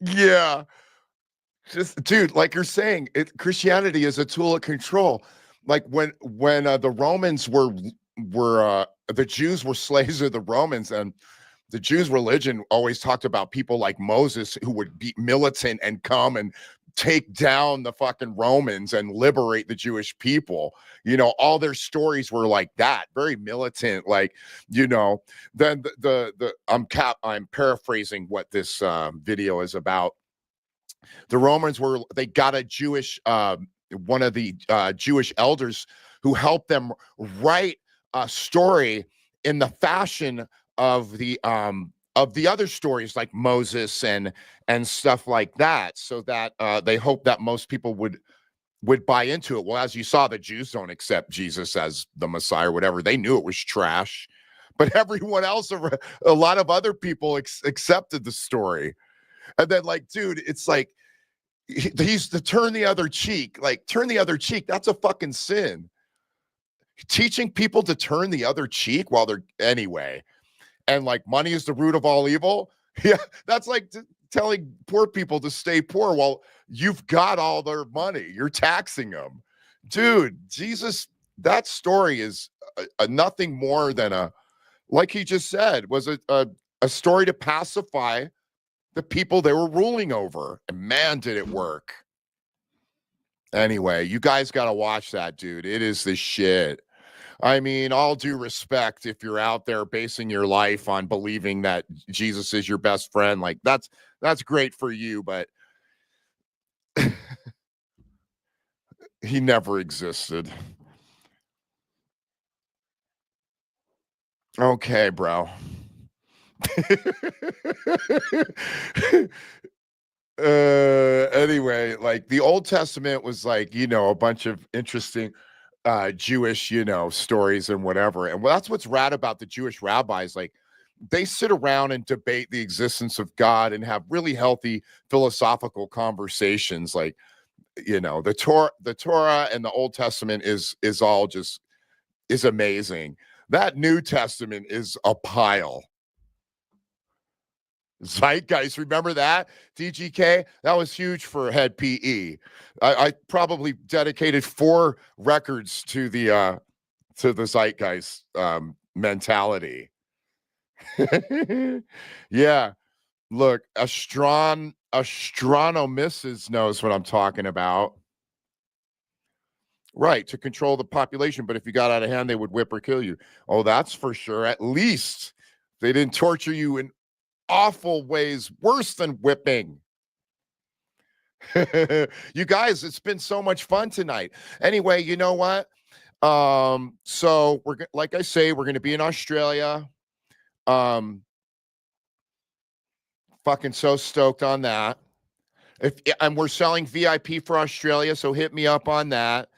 Yeah, just dude, like you're saying, Christianity is a tool of control. Like when the Romans were the Jews were slaves of the Romans, and the Jews' religion always talked about people like Moses who would be militant and come and take down the fucking Romans and liberate the Jewish people. All their stories were like that, very militant. Like, then I'm paraphrasing what this video is about. The Romans they got a Jewish one of the Jewish elders who helped them write a story in the fashion of the other stories like Moses and stuff like that, so that they hope that most people would buy into it. Well, as you saw, the Jews don't accept Jesus as the Messiah or whatever. They knew it was trash, but everyone else, a lot of other people accepted the story. And then, like, dude, it's like he's to turn the other cheek. Like, turn the other cheek. That's a fucking sin. Teaching people to turn the other cheek while they're anyway. And like money is the root of all evil. Yeah, that's like telling poor people to stay poor while you've got all their money. You're taxing them. Dude, Jesus, that story is nothing more than like he just said, was a story to pacify the people they were ruling over. And man, did it work. Anyway, you guys got to watch that, dude. It is the shit. I mean, all due respect, if you're out there basing your life on believing that Jesus is your best friend, like that's great for you, but he never existed. Okay, bro. Anyway, like the Old Testament was like, a bunch of interesting Jewish, stories and whatever. And well, that's what's rad about the Jewish rabbis. Like they sit around and debate the existence of God and have really healthy philosophical conversations. Like, the Torah and the Old Testament is all just is amazing. That New Testament is a pile. Zeitgeist, remember that? DGK? That was huge for head PE. I probably dedicated 4 records to the Zeitgeist mentality. Yeah. Look, astronomist knows what I'm talking about. Right, to control the population, but if you got out of hand, they would whip or kill you. Oh, that's for sure. At least they didn't torture you in awful ways, worse than whipping. You guys, it's been so much fun tonight. Anyway, you know what? So like I say, we're gonna be in Australia. Fucking so stoked on that. And we're selling VIP for Australia, so hit me up on that.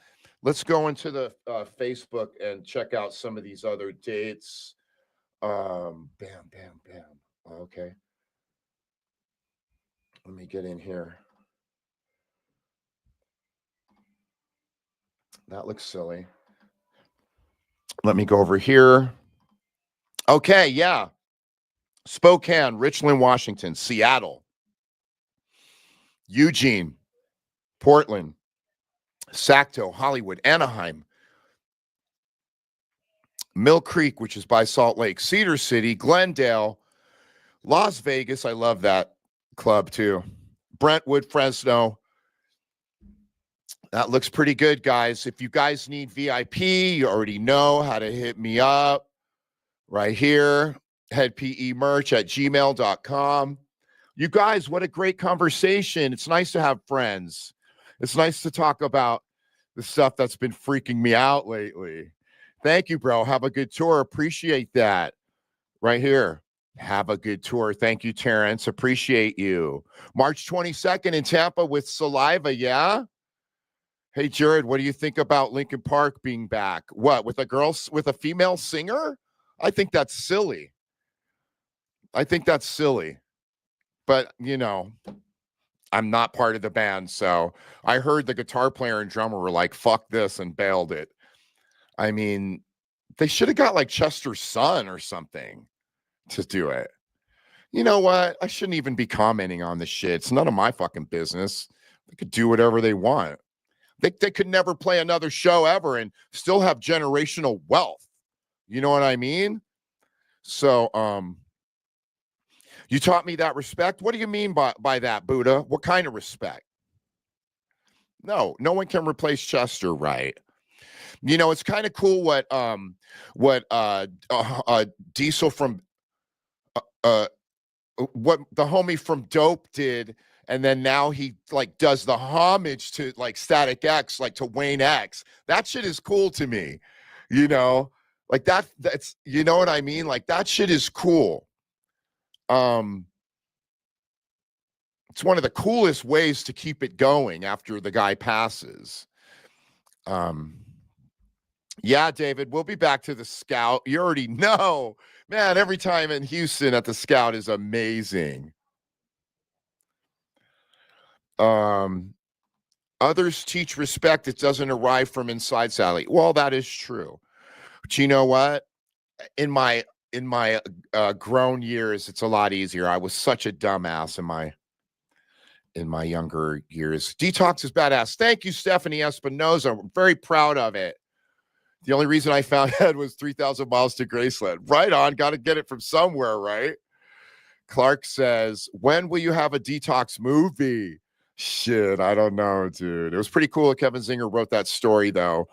Let's go into the Facebook and check out some of these other dates. Bam, bam, bam. Okay. Let me get in here. That looks silly. Let me go over here. Okay, yeah. Spokane, Richland, Washington, Seattle, Eugene, Portland, Sacto, Hollywood, Anaheim, Mill Creek, which is by Salt Lake, Cedar City, Glendale, Las Vegas. I love that club too. Brentwood, Fresno. That looks pretty good, guys. If you guys need VIP, you already know how to hit me up right here. headpemerch@gmail.com. You guys, what a great conversation. It's nice to have friends. It's nice to talk about the stuff that's been freaking me out lately. Thank you, bro. Have a good tour. Appreciate that. Right here. Have a good tour. Thank you, Terrence. Appreciate you. March 22nd in Tampa with Saliva, yeah? Hey, Jared, what do you think about Linkin Park being back? What, with a female singer? I think that's silly. But, I'm not part of the band, so I heard the guitar player and drummer were like, fuck this, and bailed it. I mean, they should have got like Chester's son or something to do it. You know what? I shouldn't even be commenting on this shit. It's none of my fucking business. They could do whatever they want. They could never play another show ever and still have generational wealth. You know what I mean? So, you taught me that respect. What do you mean by that, Buddha? What kind of respect? No one can replace Chester, right? It's kind of cool what Diesel from what the homie from Dope did, and then now he like does the homage to like Static X, like to Wayne X. That shit is cool to me, like that's you know what I mean? Like that shit is cool. It's one of the coolest ways to keep it going after the guy passes. Yeah, David, we'll be back to the Scout. You already know, man, every time in Houston at the Scout is amazing. Others teach respect. It doesn't arrive from inside, Sally. Well, that is true. But you know what? In my grown years, it's a lot easier. I was such a dumbass in my younger years. Detox is badass. Thank you, Stephanie Espinoza. I'm very proud of it. The only reason I found Ed was 3,000 miles to Graceland. Right on. Got to get it from somewhere, right? Clark says, when will you have a Detox movie? Shit, I don't know, dude. It was pretty cool. Kevin Zinger wrote that story, though,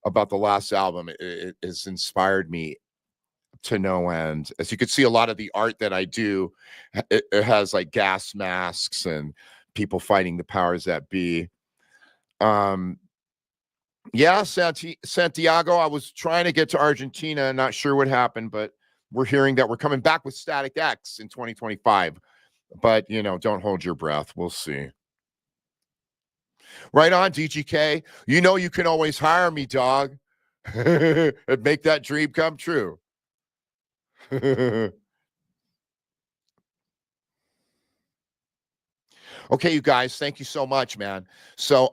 about the last album. It has inspired me to no end. As you can see, a lot of the art that I do, it has like gas masks and people fighting the powers that be. Yeah, Santiago, I was trying to get to Argentina, not sure what happened, but we're hearing that we're coming back with Static X in 2025. But, you know, don't hold your breath. We'll see. Right on, DGK. You know you can always hire me, dog. And make that dream come true. Okay, you guys, thank you so much, man. So,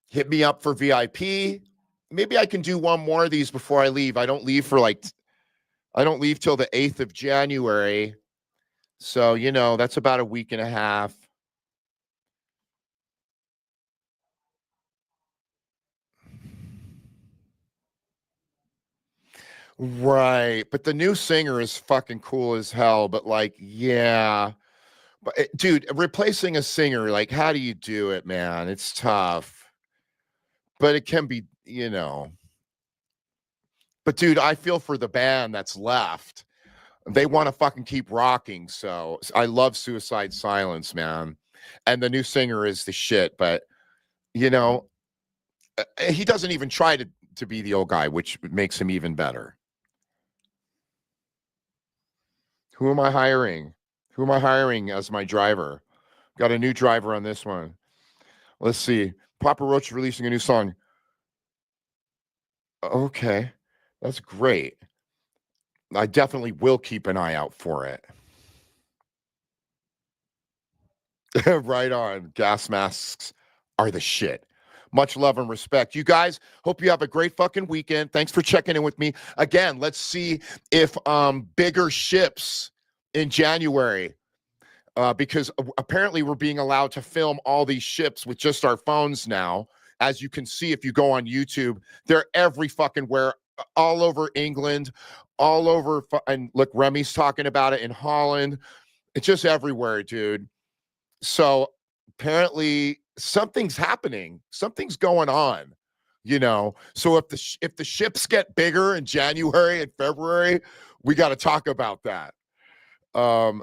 hit me up for VIP. Maybe I can do one more of these before I leave. I don't leave till the 8th of January. So, you know, that's about a week and a half. Right. But the new singer is fucking cool as hell. But like, yeah. But dude, replacing a singer, like, how do you do it, man? It's tough. But it can be, you know. But dude, I feel for the band that's left. They want to fucking keep rocking. So I love Suicide Silence, man. And the new singer is the shit. But, you know, he doesn't even try to be the old guy, which makes him even better. Who am I hiring? Who am I hiring as my driver? Got a new driver on this one. Let's see. Papa Roach is releasing a new song. Okay, that's great. I definitely will keep an eye out for it. Right on. Gas masks are the shit. Much love and respect. You guys, hope you have a great fucking weekend. Thanks for checking in with me. Again, let's see if bigger ships in January, because apparently we're being allowed to film all these ships with just our phones now. As you can see, if you go on YouTube, they're every fucking where, all over England, all over, and look, Remy's talking about it in Holland. It's just everywhere, dude. So apparently something's happening. Something's going on, you know. So if the ships get bigger in January and February, we got to talk about that. And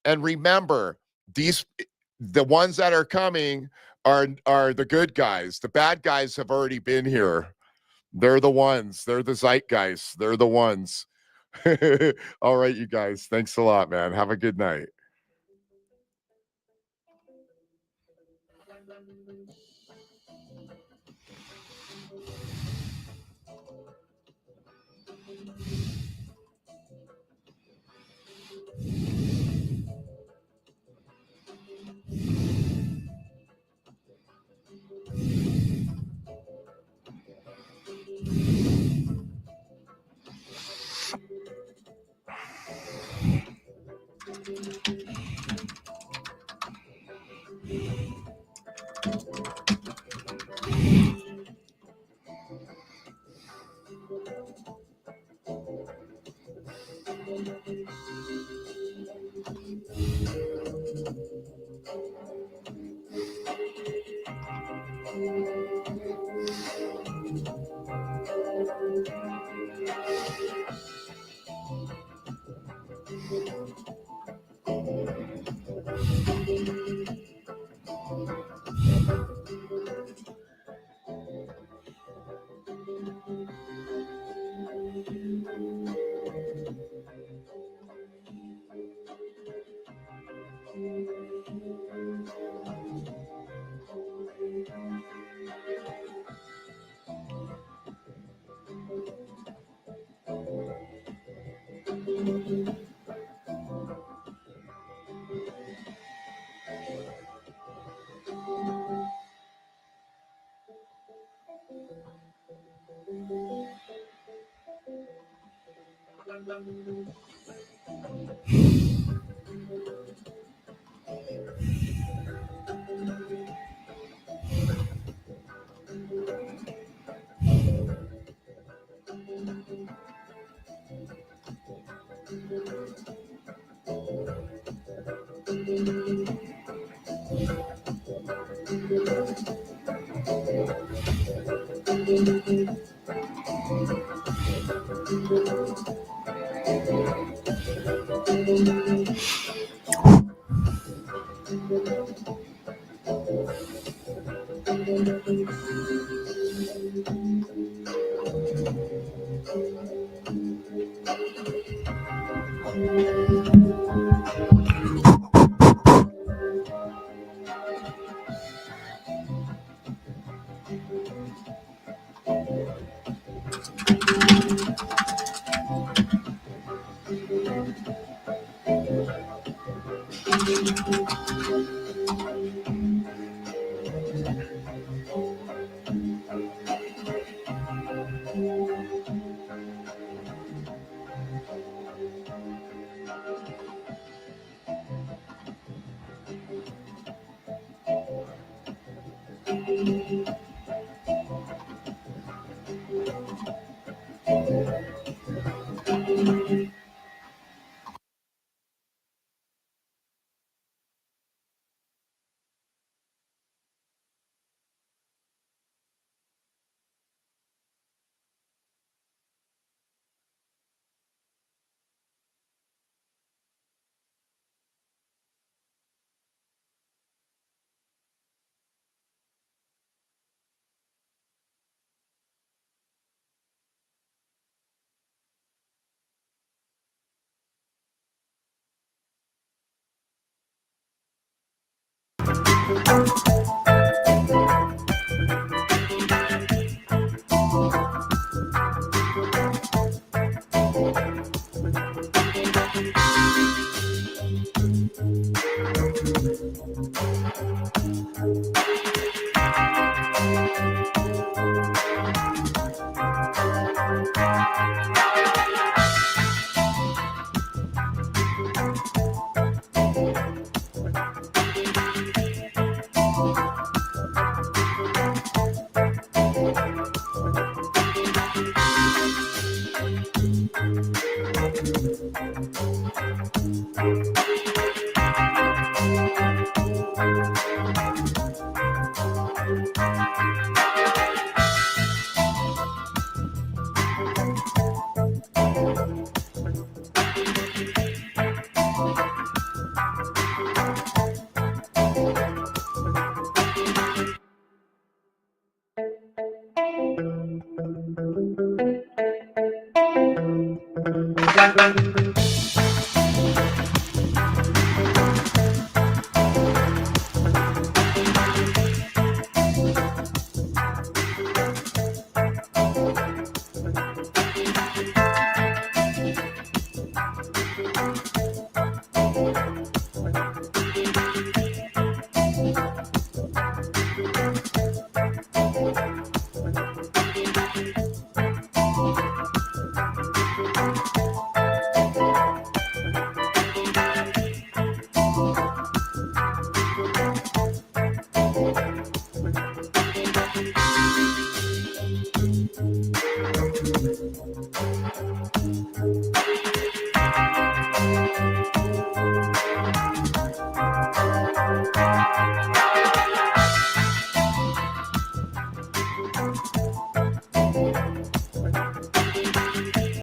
remember, the ones that are coming are the good guys. The bad guys have already been here. They're the ones. They're the zeitgeist. They're the ones. All right, you guys. Thanks a lot, man. Have a good night.